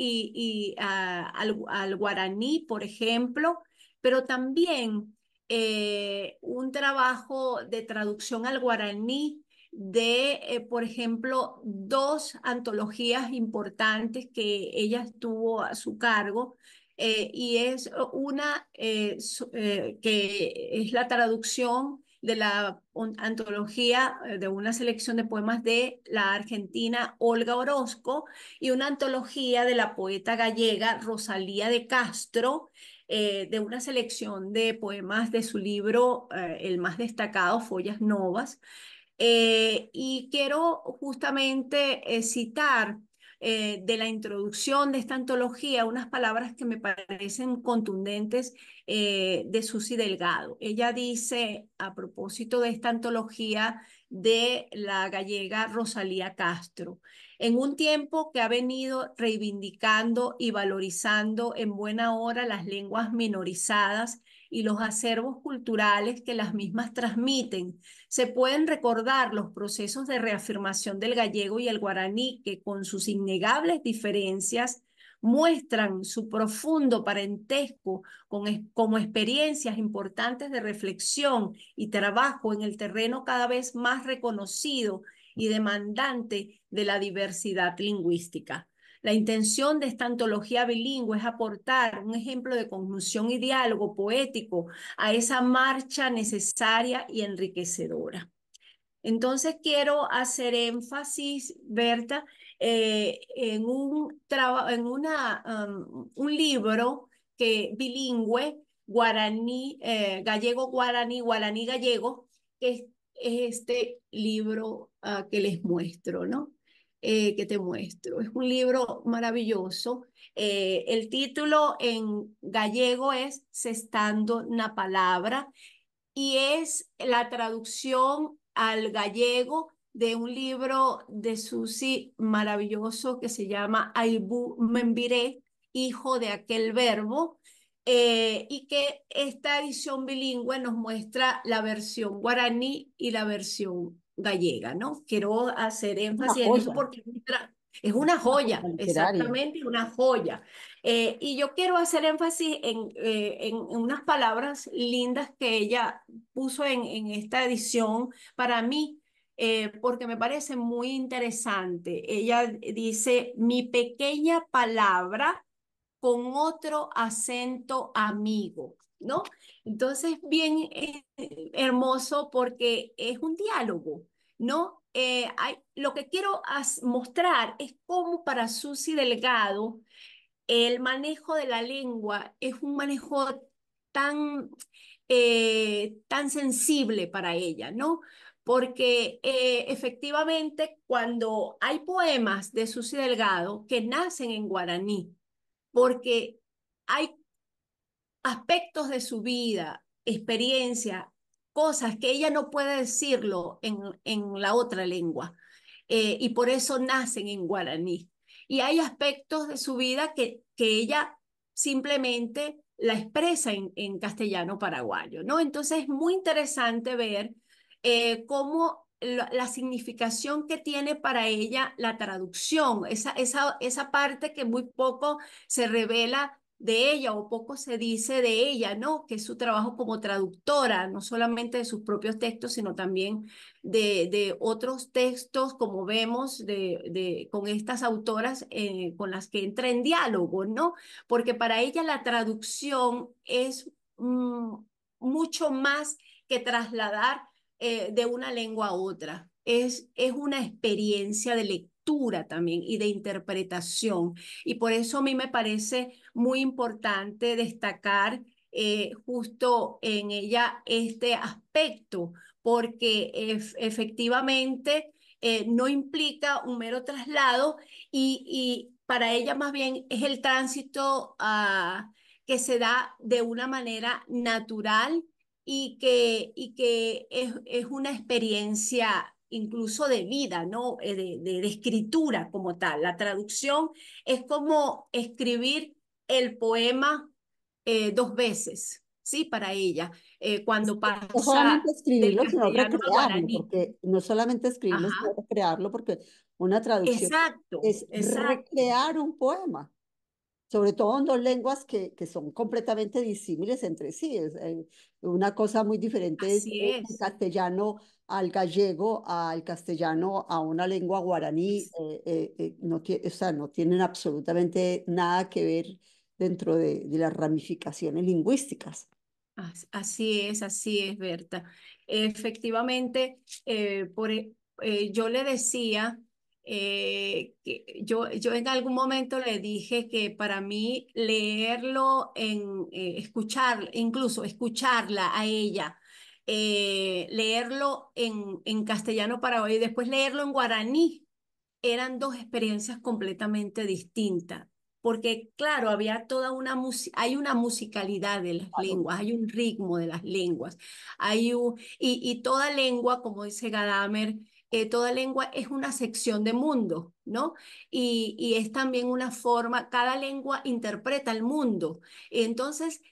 al guaraní, por ejemplo, pero también un trabajo de traducción al guaraní de, por ejemplo, dos antologías importantes que ella tuvo a su cargo. Y es una que es la traducción de la antología de una selección de poemas de la argentina Olga Orozco y una antología de la poeta gallega Rosalía de Castro, de una selección de poemas de su libro, el más destacado, Follas Novas. Y quiero justamente citar de la introducción de esta antología unas palabras que me parecen contundentes de Susy Delgado. Ella dice, a propósito de esta antología de la gallega Rosalía Castro, en un tiempo que ha venido reivindicando y valorizando en buena hora las lenguas minorizadas y los acervos culturales que las mismas transmiten. Se pueden recordar los procesos de reafirmación del gallego y el guaraní que con sus innegables diferencias muestran su profundo parentesco como experiencias importantes de reflexión y trabajo en el terreno cada vez más reconocido y demandante de la diversidad lingüística. La intención de esta antología bilingüe es aportar un ejemplo de conjunción y diálogo poético a esa marcha necesaria y enriquecedora. Entonces quiero hacer énfasis, Berta, un libro bilingüe, guaraní, gallego, guaraní, guaraní, gallego, que es este libro que les muestro, ¿no? Que te muestro. Es un libro maravilloso. El título en gallego es Sestando na Palabra y es la traducción al gallego de un libro de Susi maravilloso que se llama Aibu Membiré, hijo de aquel verbo, y que esta edición bilingüe nos muestra la versión guaraní y la versión gallega, ¿no? Quiero hacer Una énfasis en eso joya, porque es una una joya joya, literaria. exactamente, una joya. Y yo quiero hacer énfasis en unas palabras lindas que ella puso en esta edición para mí, porque me parece muy interesante. Ella dice, mi pequeña palabra con otro acento amigo, ¿no? Entonces, bien hermoso porque es un diálogo, ¿no? Lo que quiero mostrar es cómo para Susi Delgado, el manejo de la lengua es un manejo tan, tan sensible para ella, ¿no? Porque efectivamente cuando hay poemas de Susi Delgado que nacen en guaraní, porque hay aspectos de su vida, experiencia, cosas que ella no puede decirlo en la otra lengua, y por eso nacen en guaraní. Y hay aspectos de su vida que ella simplemente la expresa en castellano paraguayo, ¿no? Entonces es muy interesante ver cómo la significación que tiene para ella la traducción, esa parte que muy poco se revela de ella o poco se dice de ella, ¿no? Que es su trabajo como traductora, no solamente de sus propios textos, sino también de otros textos, como vemos, con estas autoras con las que entra en diálogo, ¿no? Porque para ella la traducción es mucho más que trasladar de una lengua a otra. Es una experiencia de lectura también y de interpretación. Y por eso a mí me parece muy importante destacar justo en ella este aspecto, porque efectivamente no implica un mero traslado y para ella más bien es el tránsito que se da de una manera natural y que es una experiencia incluso de vida, ¿no? De escritura como tal. La traducción es como escribir el poema dos veces, ¿sí? Para ella, cuando No solamente pasa del escribirlo, sino castellano al recrearlo, guaraní. porque no solamente escribirlo, sino Ajá, recrearlo, porque una traducción exacto, es exacto. recrear un poema, sobre todo en dos lenguas que son completamente disímiles entre sí. Es, una cosa muy diferente es Así el es. castellano al gallego, al castellano a una lengua guaraní. No, o sea, no tienen absolutamente nada que ver dentro de las ramificaciones lingüísticas. Así es, Berta. Efectivamente, yo le decía que yo en algún momento le dije que para mí leerlo escuchar, incluso escucharla a ella, leerlo en castellano para hoy y después leerlo en guaraní eran dos experiencias completamente distintas, porque claro, había hay una musicalidad de las Claro. lenguas, hay un ritmo de las lenguas, y toda lengua, como dice Gadamer, toda lengua es una sección de mundo, ¿no? Y es también una forma, cada lengua interpreta el mundo. Entonces,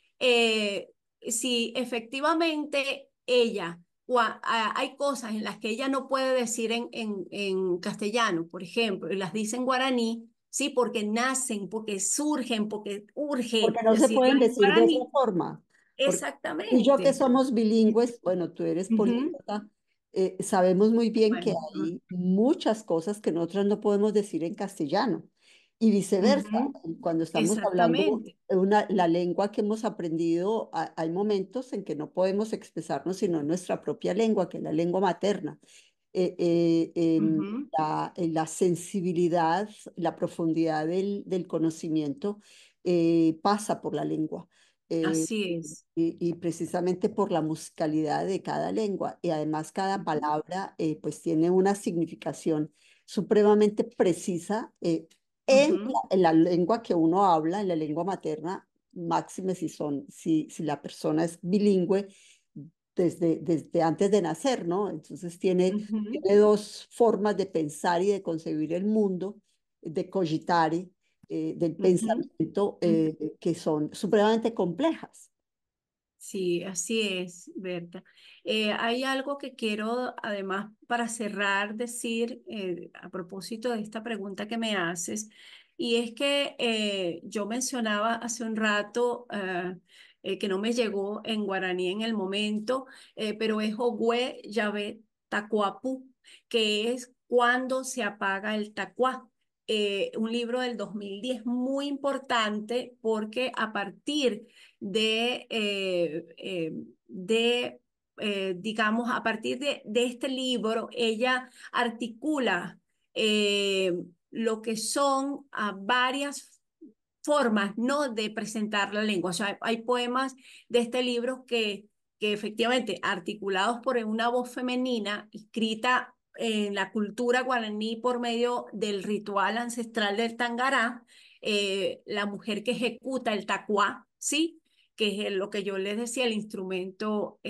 si efectivamente ella, hay cosas en las que ella no puede decir en castellano, por ejemplo, y las dice en guaraní, sí, porque nacen, porque surgen, porque urge porque no se pueden decirlas en decir de otra guaraní. forma. Porque tú y yo que Exactamente. somos bilingües, bueno, tú eres Ujú. políglota, sabemos muy bien que Bueno, hay muchas cosas que nosotros no podemos decir en castellano y viceversa. ujú, Cuando estamos hablando exactamente. la lengua que hemos aprendido, hay momentos en que no podemos expresarnos sino en nuestra propia lengua, que es la lengua materna. eh, eh, em, Ujú. la sensibilidad, la profundidad del conocimiento pasa por la lengua. eh, Así es. y precisamente por la musicalidad de cada lengua. Y además cada Ujú, palabra pues tiene una significación supremamente precisa ujú, en la lengua que uno habla, en la lengua materna, máxime si la persona es bilingüe desde antes de nacer, ¿no? Entonces ujú, tiene dos formas de pensar y de concebir el mundo, de cogitare, del ujú, pensamiento, ujú. que son supremamente complejas. Sí, así es, Berta. Hay algo que quiero, además, para cerrar, decir a propósito de esta pregunta que me haces, y es que yo mencionaba hace un rato que no me llegó en guaraní en el momento, pero es Ogüe Llave Tacuapu, que es cuando se apaga el tacuá. Un libro del 2010 muy importante porque a partir digamos, a partir de este libro, ella articula lo que son varias formas, ¿no?, de presentar la lengua. O sea, hay poemas de este libro que efectivamente, articulados por una voz femenina, escrita en la cultura guaraní por medio del ritual ancestral del tangará, la mujer que ejecuta el tacuá, ¿sí? Que es lo que yo les decía, el instrumento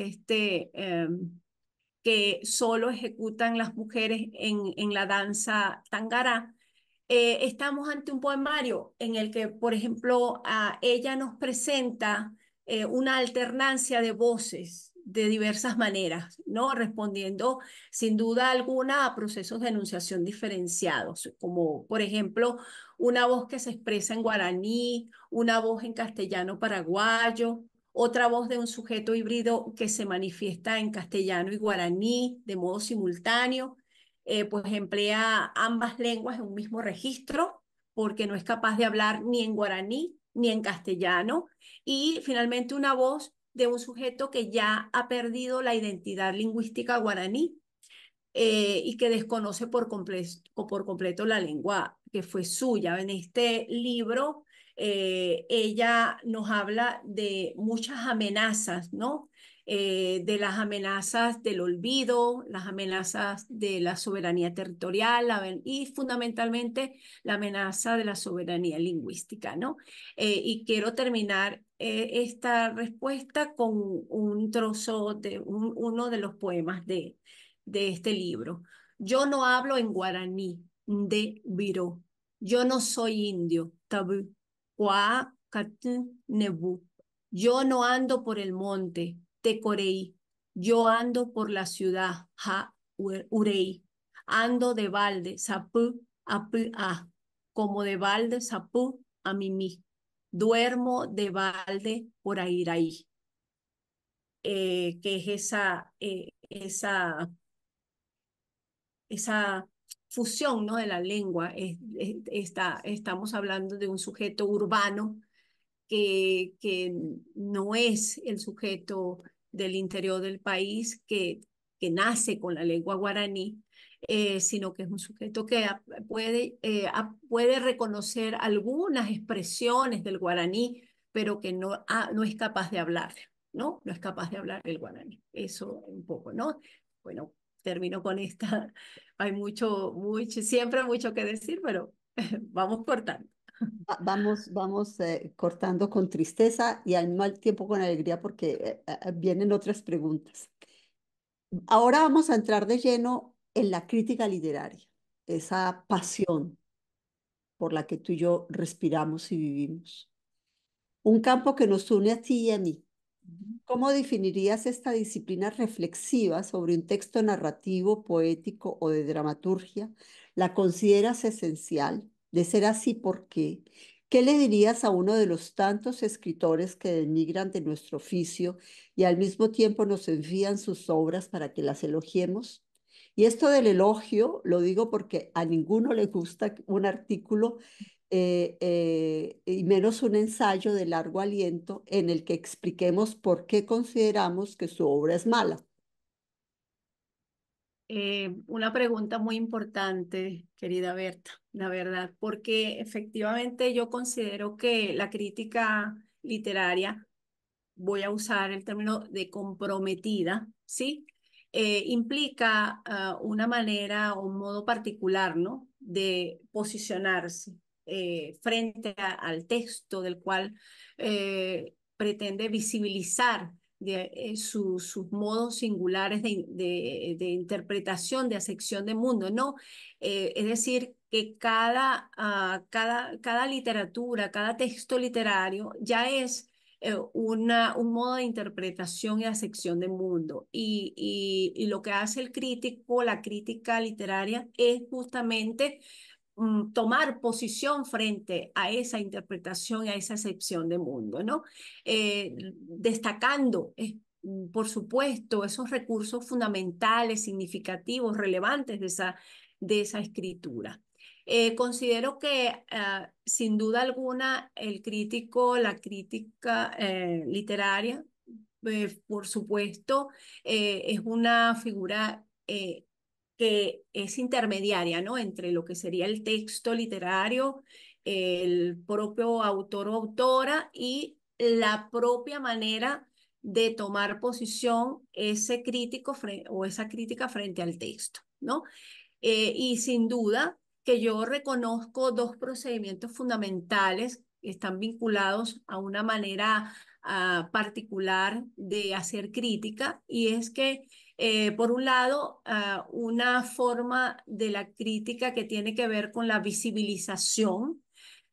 que solo ejecutan las mujeres en la danza tangará. Estamos ante un poemario en el que, por ejemplo, ella nos presenta una alternancia de voces de diversas maneras, ¿no? Respondiendo sin duda alguna a procesos de enunciación diferenciados, como por ejemplo una voz que se expresa en guaraní, una voz en castellano paraguayo, otra voz de un sujeto híbrido que se manifiesta en castellano y guaraní de modo simultáneo, pues emplea ambas lenguas en un mismo registro, porque no es capaz de hablar ni en guaraní ni en castellano. Y finalmente una voz de un sujeto que ya ha perdido la identidad lingüística guaraní y que desconoce por completo la lengua que fue suya. En este libro, ella nos habla de muchas amenazas, ¿no? De las amenazas del olvido, las amenazas de la soberanía territorial y fundamentalmente la amenaza de la soberanía lingüística, ¿no? Y quiero terminar esta respuesta con un trozo de uno de los poemas de este libro. Yo no hablo en guaraní, de Viró. Yo no soy indio, tabú. Kwa Katun Nebu. Yo no ando por el monte, Tecoreí. Yo ando por la ciudad, Ha Urei. Ando de balde, Sapú, Apu A. Como de balde, Sapú, a mimí. Duermo de balde por Airaí. Que es esa fusión, ¿no?, de la lengua. Estamos hablando de un sujeto urbano que no es el sujeto del interior del país que nace con la lengua guaraní, sino que es un sujeto que puede reconocer algunas expresiones del guaraní, pero que no es capaz de hablar, ¿no? No es capaz de hablar el guaraní. Eso un poco, ¿no? Bueno, termino con esta. Hay siempre mucho que decir, pero vamos cortando. Vamos cortando con tristeza y al mismo tiempo con alegría porque vienen otras preguntas. Ahora vamos a entrar de lleno en la crítica literaria, esa pasión por la que tú y yo respiramos y vivimos. Un campo que nos une a ti y a mí. ¿Cómo definirías esta disciplina reflexiva sobre un texto narrativo, poético o de dramaturgia? ¿La consideras esencial? De ser así, ¿por qué? ¿Qué le dirías a uno de los tantos escritores que denigran de nuestro oficio y al mismo tiempo nos envían sus obras para que las elogiemos? Y esto del elogio lo digo porque a ninguno le gusta un artículo y menos un ensayo de largo aliento en el que expliquemos por qué consideramos que su obra es mala. Una pregunta muy importante, querida Berta, la verdad, porque efectivamente yo considero que la crítica literaria, voy a usar el término de comprometida, ¿sí? Implica una manera o un modo particular, ¿no? De posicionarse frente al texto del cual pretende visibilizar sus modos singulares de interpretación, de acepción de mundo, ¿no? Es decir, que cada literatura, cada texto literario ya es un modo de interpretación y acepción del mundo. Y lo que hace el crítico, la crítica literaria, es justamente tomar posición frente a esa interpretación y a esa acepción de mundo, ¿no? Destacando, por supuesto, esos recursos fundamentales, significativos, relevantes de esa escritura. Considero que sin duda alguna el crítico, la crítica literaria, por supuesto, es una figura que es intermediaria, ¿no? Entre lo que sería el texto literario, el propio autor o autora y la propia manera de tomar posición ese crítico o esa crítica frente al texto, ¿no? Y sin duda que yo reconozco dos procedimientos fundamentales que están vinculados a una manera particular de hacer crítica, y es que, por un lado, una forma de la crítica que tiene que ver con la visibilización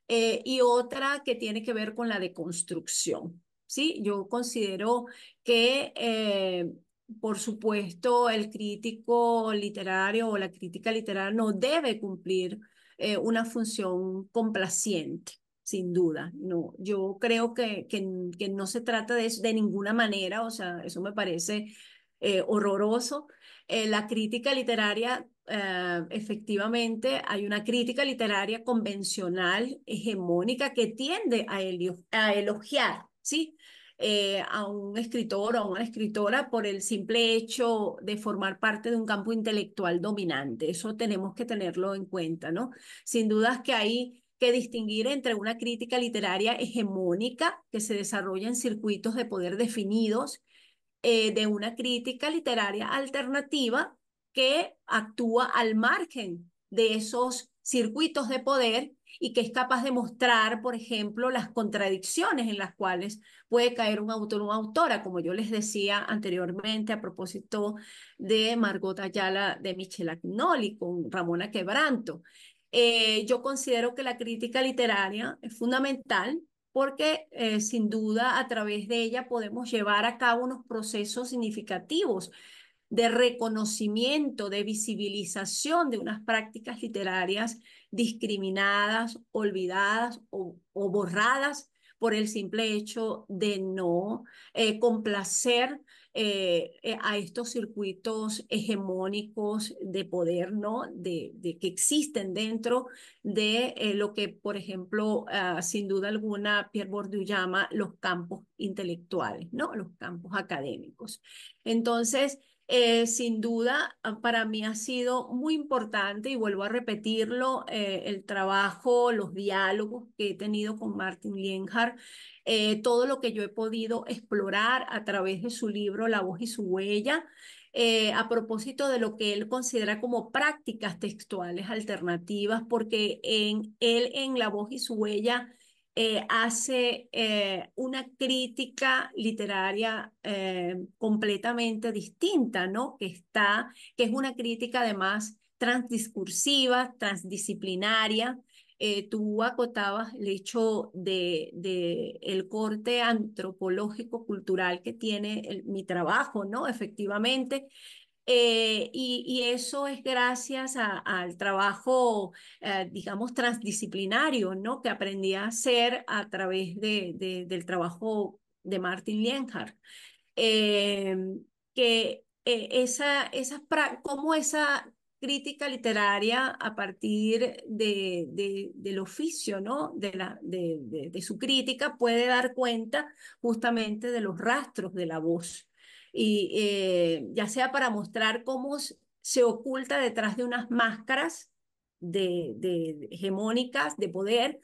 y otra que tiene que ver con la deconstrucción. ¿Sí? Yo considero que, por supuesto, el crítico literario o la crítica literaria no debe cumplir una función complaciente. Sin duda, no. Yo creo que no se trata de eso de ninguna manera, o sea, eso me parece horroroso. La crítica literaria, efectivamente, hay una crítica literaria convencional, hegemónica, que tiende a elogiar, ¿sí? A un escritor o a una escritora por el simple hecho de formar parte de un campo intelectual dominante. Eso tenemos que tenerlo en cuenta, ¿no? Sin dudas que hay que distinguir entre una crítica literaria hegemónica que se desarrolla en circuitos de poder definidos, de una crítica literaria alternativa que actúa al margen de esos circuitos de poder y que es capaz de mostrar, por ejemplo, las contradicciones en las cuales puede caer un autor o una autora, como yo les decía anteriormente a propósito de Margot Ayala de Michel Agnoli con Ramona Quebranto. Yo considero que la crítica literaria es fundamental porque sin duda a través de ella podemos llevar a cabo unos procesos significativos de reconocimiento, de visibilización de unas prácticas literarias discriminadas, olvidadas o borradas por el simple hecho de no complacer a estos circuitos hegemónicos de poder, ¿no? De que existen dentro de lo que, por ejemplo, sin duda alguna, Pierre Bourdieu llama los campos intelectuales, ¿no? Los campos académicos. Entonces, sin duda, para mí ha sido muy importante, y vuelvo a repetirlo, el trabajo, los diálogos que he tenido con Martin Lienhard, todo lo que yo he podido explorar a través de su libro La voz y su huella, a propósito de lo que él considera como prácticas textuales alternativas, porque él en La voz y su huella hace una crítica literaria completamente distinta, ¿no? Que es una crítica además transdiscursiva, transdisciplinaria, tú acotabas el hecho de el corte antropológico cultural que tiene mi trabajo, ¿no? Efectivamente. Y eso es gracias al trabajo, digamos, transdisciplinario, ¿no? Que aprendí a hacer a través del trabajo de Martin Lienhardt. eh, que cómo esa crítica literaria a partir del oficio, ¿no? De su crítica puede dar cuenta justamente de los rastros de la voz. Y ya sea para mostrar cómo se oculta detrás de unas máscaras hegemónicas de poder,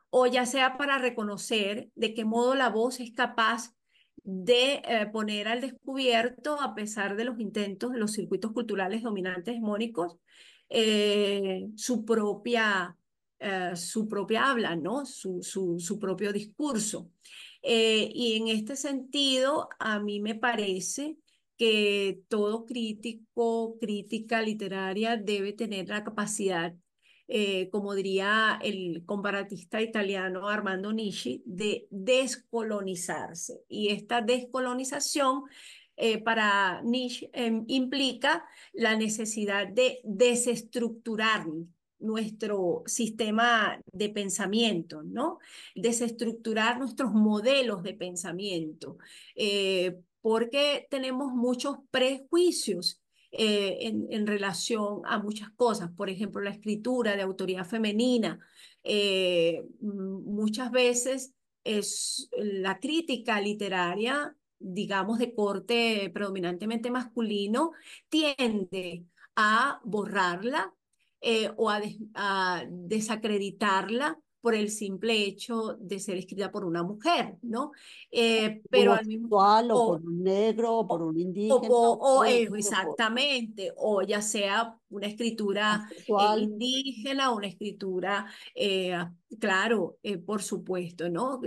o ya sea para reconocer de qué modo la voz es capaz de poner al descubierto, a pesar de los intentos de los circuitos culturales dominantes hegemónicos, su propia habla, ¿no? Su propio discurso. Y en este sentido, a mí me parece que todo crítico, crítica literaria debe tener la capacidad, como diría el comparatista italiano Armando Nishi, de descolonizarse. Y esta descolonización para Nishi implica la necesidad de desestructurar nuestro sistema de pensamiento, ¿no? Desestructurar nuestros modelos de pensamiento, porque tenemos muchos prejuicios en relación a muchas cosas. Por ejemplo, la escritura de autoría femenina. Muchas veces es la crítica literaria, digamos, de corte predominantemente masculino, tiende a borrarla a desacreditarla por el simple hecho de ser escrita por una mujer, ¿no? Pero al mismo Homosexual o por o, un negro o por o, un indígena o por exactamente, o ya sea una escritura asexual. indígena, una escritura, eh, claro, por supuesto, ¿no?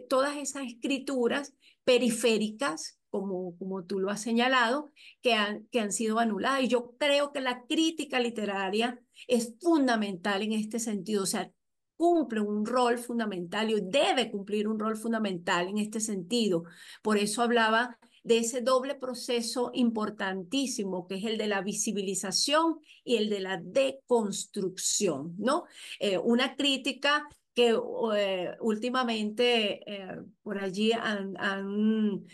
Todas esas escrituras periféricas, como tú lo has señalado, que han sido anuladas. Y yo creo que la crítica literaria es fundamental en este sentido, o sea, cumple un rol fundamental y debe cumplir un rol fundamental en este sentido. Por eso hablaba de ese doble proceso importantísimo que es el de la visibilización y el de la deconstrucción, ¿no? Una crítica que últimamente por allí han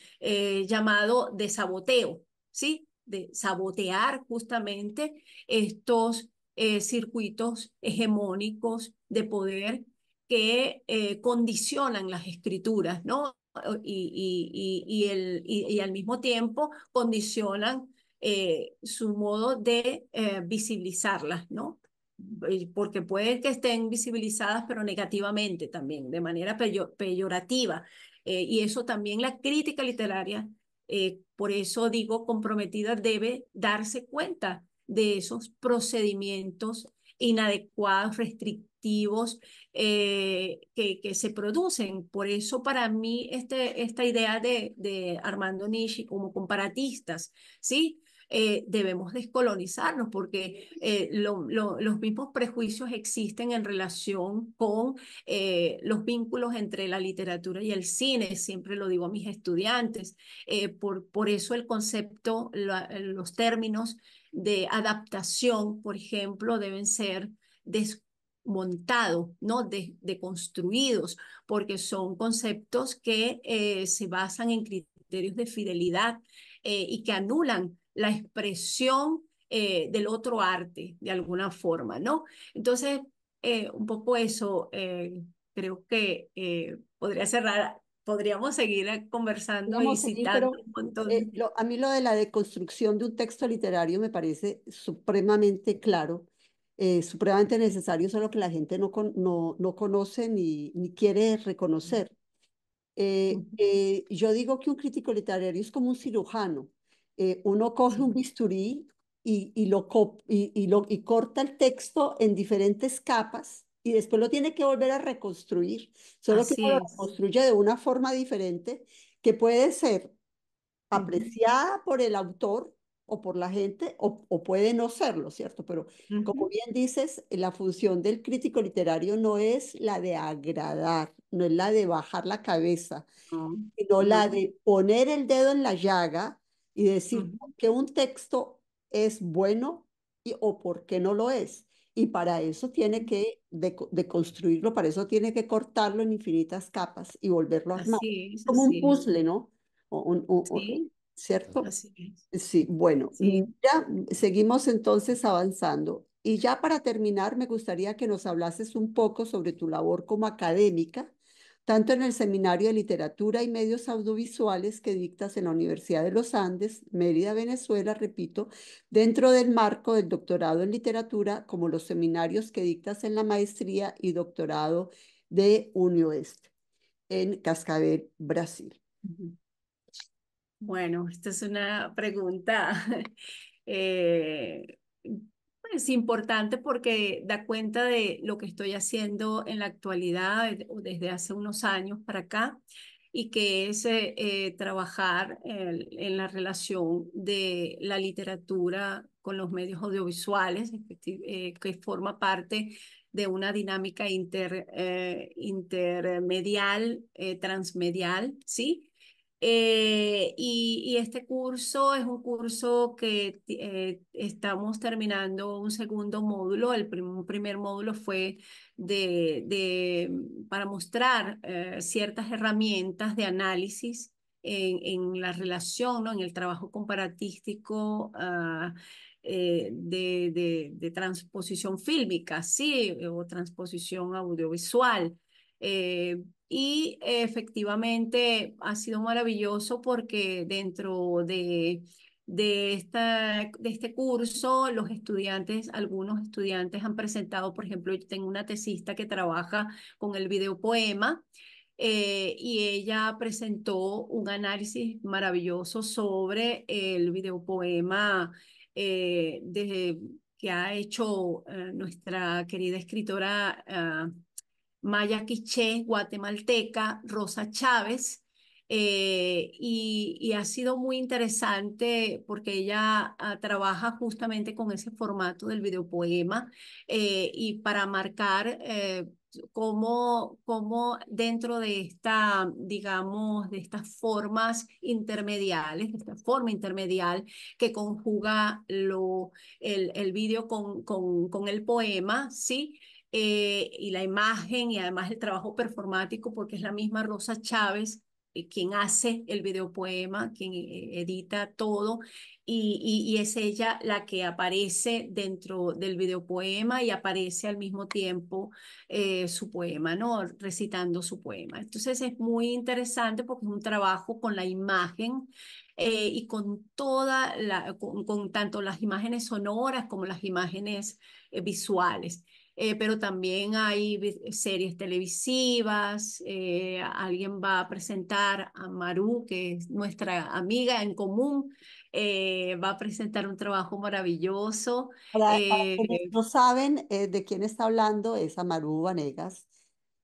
llamado de saboteo, ¿sí? De sabotear justamente estos circuitos hegemónicos de poder que condicionan las escrituras, ¿no? Y al mismo tiempo condicionan su modo de visibilizarlas, ¿no? Porque puede que estén visibilizadas, pero negativamente también, de manera peyorativa. Y eso también la crítica literaria, por eso digo comprometida, debe darse cuenta de esos procedimientos inadecuados, restrictivos, que se producen. Por eso para mí esta idea de Armando Nishi como comparatistas, ¿sí? Debemos descolonizarnos porque los mismos prejuicios existen en relación con los vínculos entre la literatura y el cine, siempre lo digo a mis estudiantes. Por eso el concepto, los términos de adaptación, por ejemplo, deben ser desmontados, ¿no? Deconstruidos, porque son conceptos que se basan en criterios de fidelidad y que anulan la expresión del otro arte de alguna forma, ¿no? Entonces, un poco eso, creo que podría cerrar, podríamos seguir conversando y Podríamos seguir, citando pero un montón. a mí lo de la deconstrucción de un texto literario me parece supremamente claro, supremamente necesario, solo que la gente no conoce ni quiere reconocer. Yo digo que un crítico literario es como un cirujano. Uno coge un Sí, bisturí y corta el texto en diferentes capas y después lo tiene que volver a reconstruir, solo que así uno lo es. reconstruye de una forma diferente que puede ser Ujú. apreciada por el autor o por la gente o puede no serlo, ¿cierto? Pero como Ujú. bien dices, la función del crítico literario no es la de agradar, no es la de bajar la cabeza, No, sino la no. de poner el dedo en la llaga y decir Ujú. que un texto es bueno o por qué no lo es. Y para eso tiene que deconstruirlo, para eso tiene que cortarlo en infinitas capas y volverlo a armar. Como un Así puzzle, ¿no? sí, ¿Cierto? así es. Sí, bueno, Sí. ya seguimos entonces avanzando. Y ya para terminar, me gustaría que nos hablases un poco sobre tu labor como académica, tanto en el Seminario de Literatura y Medios Audiovisuales que dictas en la Universidad de los Andes, Mérida, Venezuela, repito, dentro del marco del doctorado en literatura, como los seminarios que dictas en la maestría y doctorado de UniOeste en Cascabel, Brasil. Ujú. Bueno, esta es una pregunta eh, es importante porque da cuenta de lo que estoy haciendo en la actualidad o desde hace unos años para acá y que es trabajar en la relación de la literatura con los medios audiovisuales, que forma parte de una dinámica intermedial, transmedial, ¿sí? Y este curso es un curso que estamos terminando un segundo módulo. Un primer módulo fue para mostrar ciertas herramientas de análisis en la relación, ¿no? En el trabajo comparatístico de transposición fílmica, sí, o transposición audiovisual. Y efectivamente ha sido maravilloso porque dentro de este curso, los estudiantes, algunos estudiantes han presentado, por ejemplo, yo tengo una tesista que trabaja con el videopoema y ella presentó un análisis maravilloso sobre el videopoema que ha hecho nuestra querida escritora. Maya Quiché, guatemalteca, Rosa Chávez, y ha sido muy interesante porque ella trabaja justamente con ese formato del videopoema y para marcar cómo dentro de esta, digamos, de estas formas intermediales, de esta forma intermedial que conjuga el vídeo con el poema, ¿sí? Y la imagen y además el trabajo performático, porque es la misma Rosa Chávez quien hace el videopoema, quien edita todo, y es ella la que aparece dentro del videopoema y aparece al mismo tiempo su poema, ¿no? Recitando su poema. Entonces es muy interesante porque es un trabajo con la imagen. Y con con tanto las imágenes sonoras como las imágenes visuales. Pero también hay series televisivas. Alguien va a presentar a Maru, que es nuestra amiga en común, va a presentar un trabajo maravilloso. Para quienes eh, no saben de quién está hablando, es Amaru Vanegas,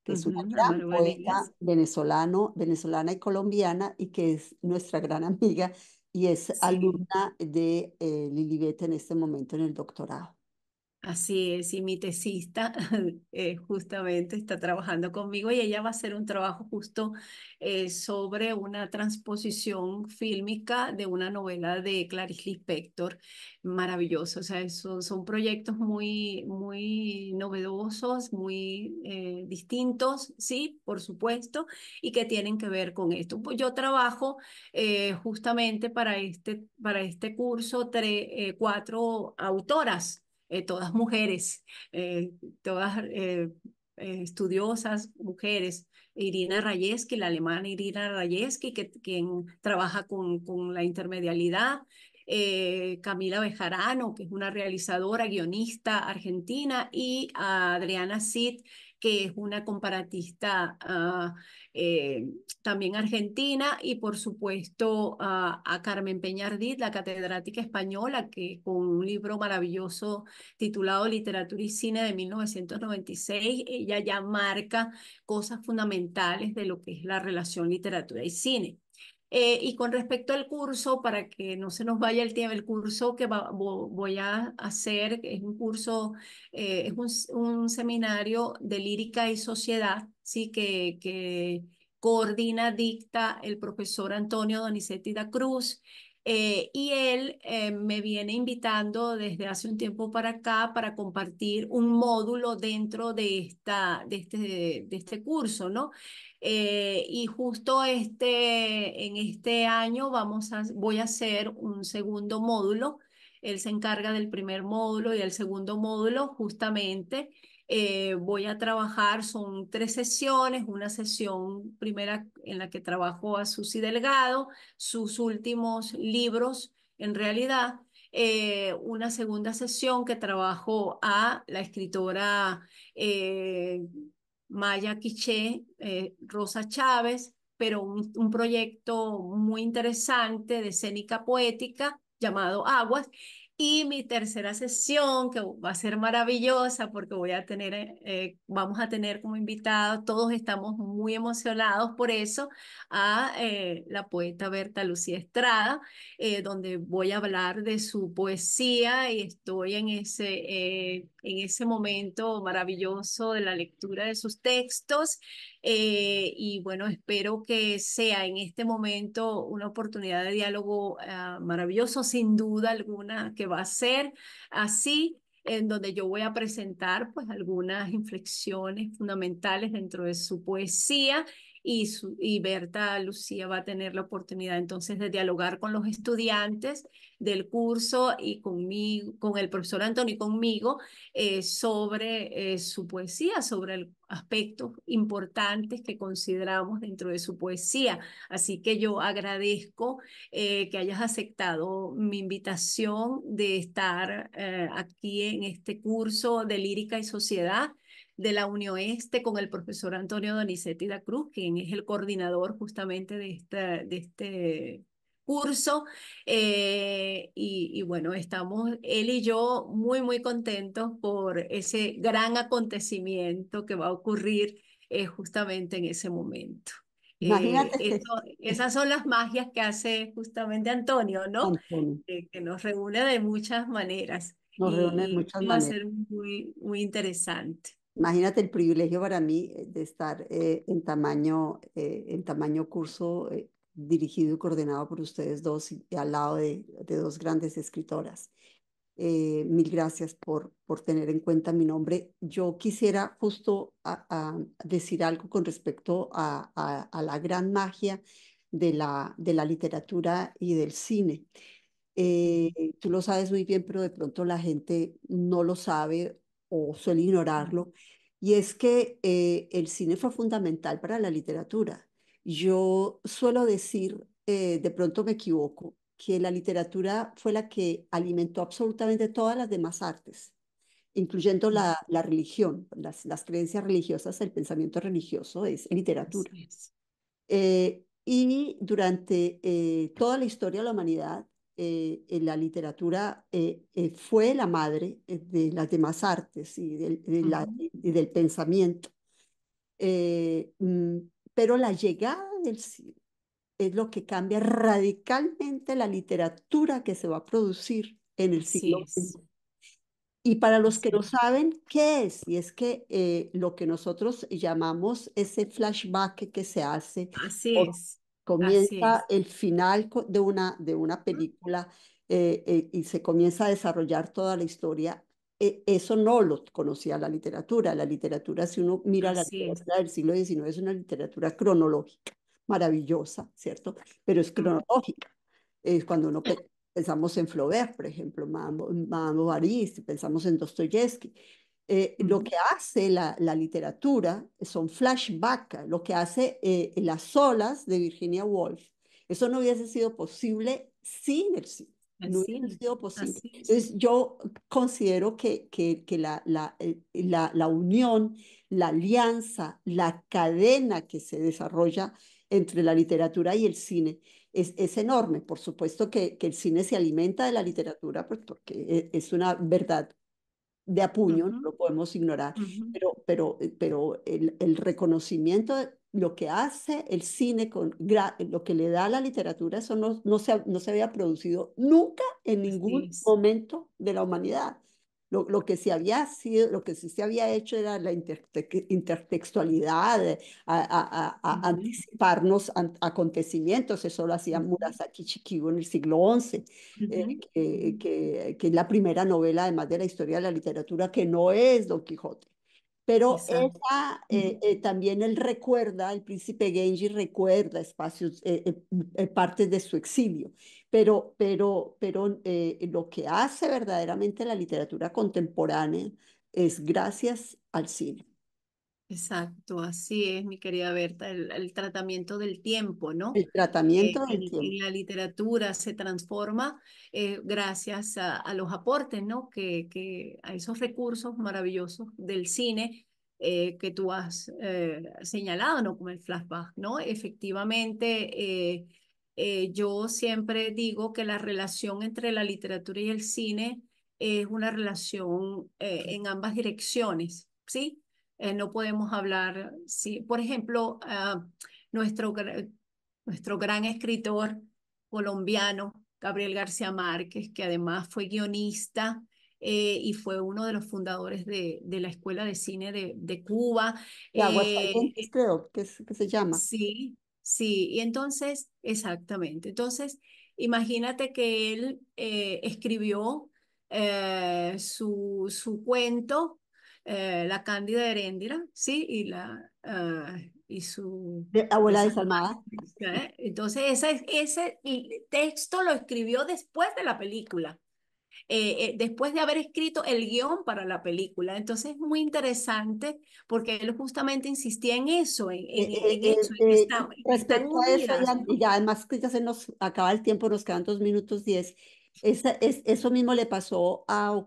que es una Ujú, a gran Maru poeta Vanegas. venezolana y colombiana, y que es nuestra gran amiga y es Sí. alumna de Lilibet en este momento en el doctorado. Así es, y mi tesista justamente está trabajando conmigo y ella va a hacer un trabajo justo sobre una transposición fílmica de una novela de Clarice Lispector. Maravilloso, o sea, son proyectos muy novedosos, muy distintos, sí, por supuesto, y que tienen que ver con esto. Pues yo trabajo justamente para este curso cuatro autoras todas mujeres, eh, todas estudiosas mujeres. Irina Rayevsky, la alemana Irina Rayevsky, quien trabaja con la intermedialidad. Camila Bejarano, que es una realizadora, guionista argentina, y a Adriana Cid, que es una comparatista eh, también argentina, y por supuesto a Carmen Peñardit, la catedrática española, que con un libro maravilloso titulado Literatura y Cine de 1996, ella ya marca cosas fundamentales de lo que es la relación literatura y cine. Y con respecto al curso, para que no se nos vaya el tiempo, el curso que voy a hacer es un curso, es un seminario de lírica y sociedad, ¿sí? Que coordina, dicta el profesor Antonio Donizetti da Cruz. Y él me viene invitando desde hace un tiempo para acá para compartir un módulo dentro de este curso, ¿no? Y justo en este año voy a hacer un segundo módulo. Él se encarga del primer módulo y el segundo módulo justamente voy a trabajar, son 3 sesiones, una sesión primera en la que trabajo a Susy Delgado, sus últimos libros en realidad, una segunda sesión que trabajo a la escritora eh, Maya Quiché, Rosa Chávez, pero un proyecto muy interesante de escénica poética llamado Aguas. Y mi tercera sesión, que va a ser maravillosa porque vamos a tener como invitados, todos estamos muy emocionados por eso, a la poeta Berta Lucía Estrada, donde voy a hablar de su poesía y estoy en ese momento maravilloso de la lectura de sus textos. Y bueno, espero que sea en este momento una oportunidad de diálogo maravilloso, sin duda alguna que va a ser así, en donde yo voy a presentar pues algunas inflexiones fundamentales dentro de su poesía y Berta Lucía va a tener la oportunidad entonces de dialogar con los estudiantes del curso y conmigo, con el profesor Antonio y conmigo sobre su poesía, sobre aspectos importantes que consideramos dentro de su poesía. Así que yo agradezco que hayas aceptado mi invitación de estar aquí en este curso de lírica y sociedad de la UniOeste con el profesor Antonio Donizetti da Cruz, quien es el coordinador justamente de este curso. Y bueno, estamos él y yo muy, muy contentos por ese gran acontecimiento que va a ocurrir justamente en ese momento. Imagínate Esas son las magias que hace justamente Antonio, ¿no? Antonio, Que nos reúne de muchas maneras nos reúne de muchas y va a maneras. ser muy, muy interesante. Imagínate el privilegio para mí de estar en tamaño curso dirigido y coordinado por ustedes dos y al lado de dos grandes escritoras. Mil gracias por tener en cuenta mi nombre. Yo quisiera justo decir algo con respecto a la gran magia de la literatura y del cine. Tú lo sabes muy bien, pero de pronto la gente no lo sabe o suele ignorarlo. Y es que el cine fue fundamental para la literatura. Yo suelo decir, de pronto me equivoco, que la literatura fue la que alimentó absolutamente todas las demás artes, incluyendo la religión, las creencias religiosas, el pensamiento religioso es literatura. Así es. Y durante toda la historia de la humanidad, la literatura fue la madre de las demás artes Ujú. y del pensamiento. Pero la llegada del cine es lo que cambia radicalmente la literatura que se va a producir en el Así siglo es. XX. Y para los que Así no saben, ¿qué es? Y es que lo que nosotros llamamos ese flashback que se hace Así o es. Así comienza es. el final de una Ujú. película y se comienza a desarrollar toda la historia. Eso no lo conocía la literatura. La literatura, si uno mira la Así es. literatura del siglo XIX, es una literatura cronológica, maravillosa, ¿cierto? Pero es Ujú. cronológica. Es cuando pensamos en Flaubert, por ejemplo, Madame Bovary, si pensamos en Dostoyevsky. Lo Ujú. que hace la literatura son flashbacks, lo que hace Las olas de Virginia Woolf. Eso no hubiese sido posible sin el cine, El no hubiese cine. sido posible. Así es. Entonces yo considero que la unión, la alianza, la cadena que se desarrolla entre la literatura y el cine es enorme. Por supuesto que el cine se alimenta de la literatura, pues porque es una verdad de apuño, no Ujú. lo podemos ignorar, Ujú. pero el reconocimiento lo que hace el cine, lo que le da a la literatura, eso no se había producido nunca en Así ningún es. momento de la humanidad. Lo que sí había sido, lo que sí se había hecho era la intertextualidad, a Ujú, anticiparnos a acontecimientos. Eso lo hacía ujú, Murasaki Shikibu en el siglo XI, ujú, ujú. que es la primera novela, además de la historia de la literatura, que no es Don Quijote. Pero Exacto. también él recuerda, el príncipe Genji recuerda espacios, partes de su exilio, pero lo que hace verdaderamente la literatura contemporánea es gracias al cine, Exacto, así es, mi querida Berta, el tratamiento del tiempo, ¿no? el tratamiento del En tiempo. la literatura se transforma gracias a los aportes, ¿no? A esos recursos maravillosos del cine que tú has señalado, ¿no? Como el flashback, ¿no? Efectivamente, yo siempre digo que la relación entre la literatura y el cine es una relación en ambas direcciones, ¿sí? No podemos hablar, sí, por ejemplo, nuestro, nuestro gran escritor colombiano, Gabriel García Márquez, que además fue guionista y fue uno de los fundadores de la Escuela de Cine de Cuba. De Eh, Aguascalientes, creo que se llama. sí, sí, y entonces, exactamente. Entonces, imagínate que él escribió su cuento, La Cándida Heréndira, ¿sí? Y su De Abuela desalmada. desalmada. Entonces, ese texto lo escribió después de la película después de haber escrito el guión para la película. Entonces es muy interesante porque él justamente insistía en eso, en que están Respecto a eso, unidas, y ¿no? ya además que ya se nos acaba el tiempo, nos quedan 2 minutos 10. Eso mismo le pasó a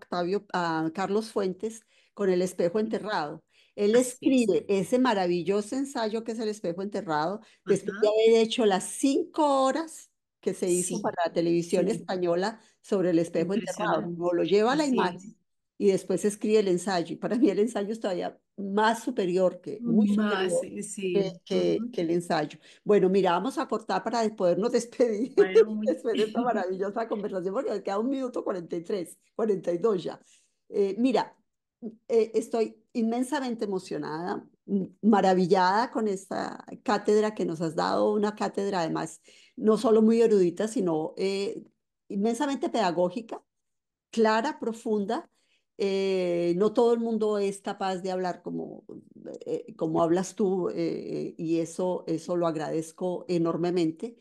a Carlos Fuentes con El espejo enterrado. Él Así es. escribe ese maravilloso ensayo que es El espejo enterrado, después de Ajá. haber hecho las 5 horas que se hizo para Sí, la televisión sí, española sobre el espejo enterrado. impresionante. No lo lleva a la Así es. imagen y después escribe el ensayo. Y para mí el ensayo es todavía más superior, muy Más, superior sí, sí. Ujú. que el ensayo. Bueno, mira, vamos a cortar para podernos despedir Bueno, después de esta maravillosa conversación, porque nos queda 1 minuto 43, 42 ya. Mira, estoy inmensamente emocionada, maravillada con esta cátedra que nos has dado, una cátedra además no solo muy erudita, sino inmensamente pedagógica, clara, profunda. No todo el mundo es capaz de hablar como hablas tú, y eso lo agradezco enormemente.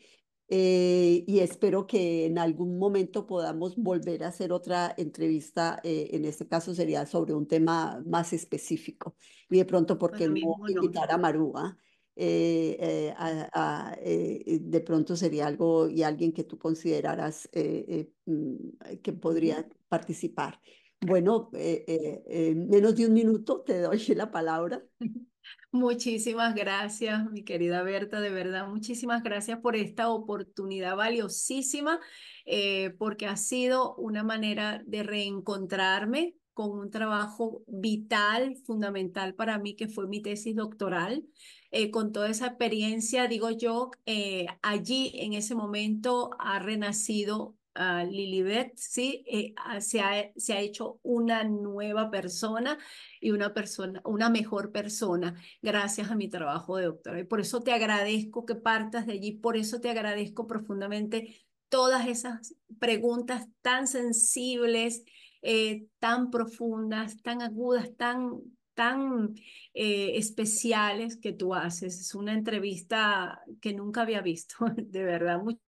Y espero que en algún momento podamos volver a hacer otra entrevista. En este caso sería sobre un tema más específico. Y de pronto, ¿por qué Para mí es no un honor. invitar a Marúa? De pronto sería algo y alguien que tú consideraras que Ujú. podría participar. Bueno, en menos de 1 minuto te doy la palabra. Muchísimas gracias, mi querida Berta, de verdad, muchísimas gracias por esta oportunidad valiosísima, porque ha sido una manera de reencontrarme con un trabajo vital, fundamental para mí, que fue mi tesis doctoral. Con toda esa experiencia, digo yo, allí en ese momento ha renacido Lilibet, ¿sí? Se ha hecho una nueva persona y una mejor persona gracias a mi trabajo de doctora. Y por eso te agradezco que partas de allí, por eso te agradezco profundamente todas esas preguntas tan sensibles, tan profundas, tan agudas, tan especiales que tú haces. Es una entrevista que nunca había visto, de verdad.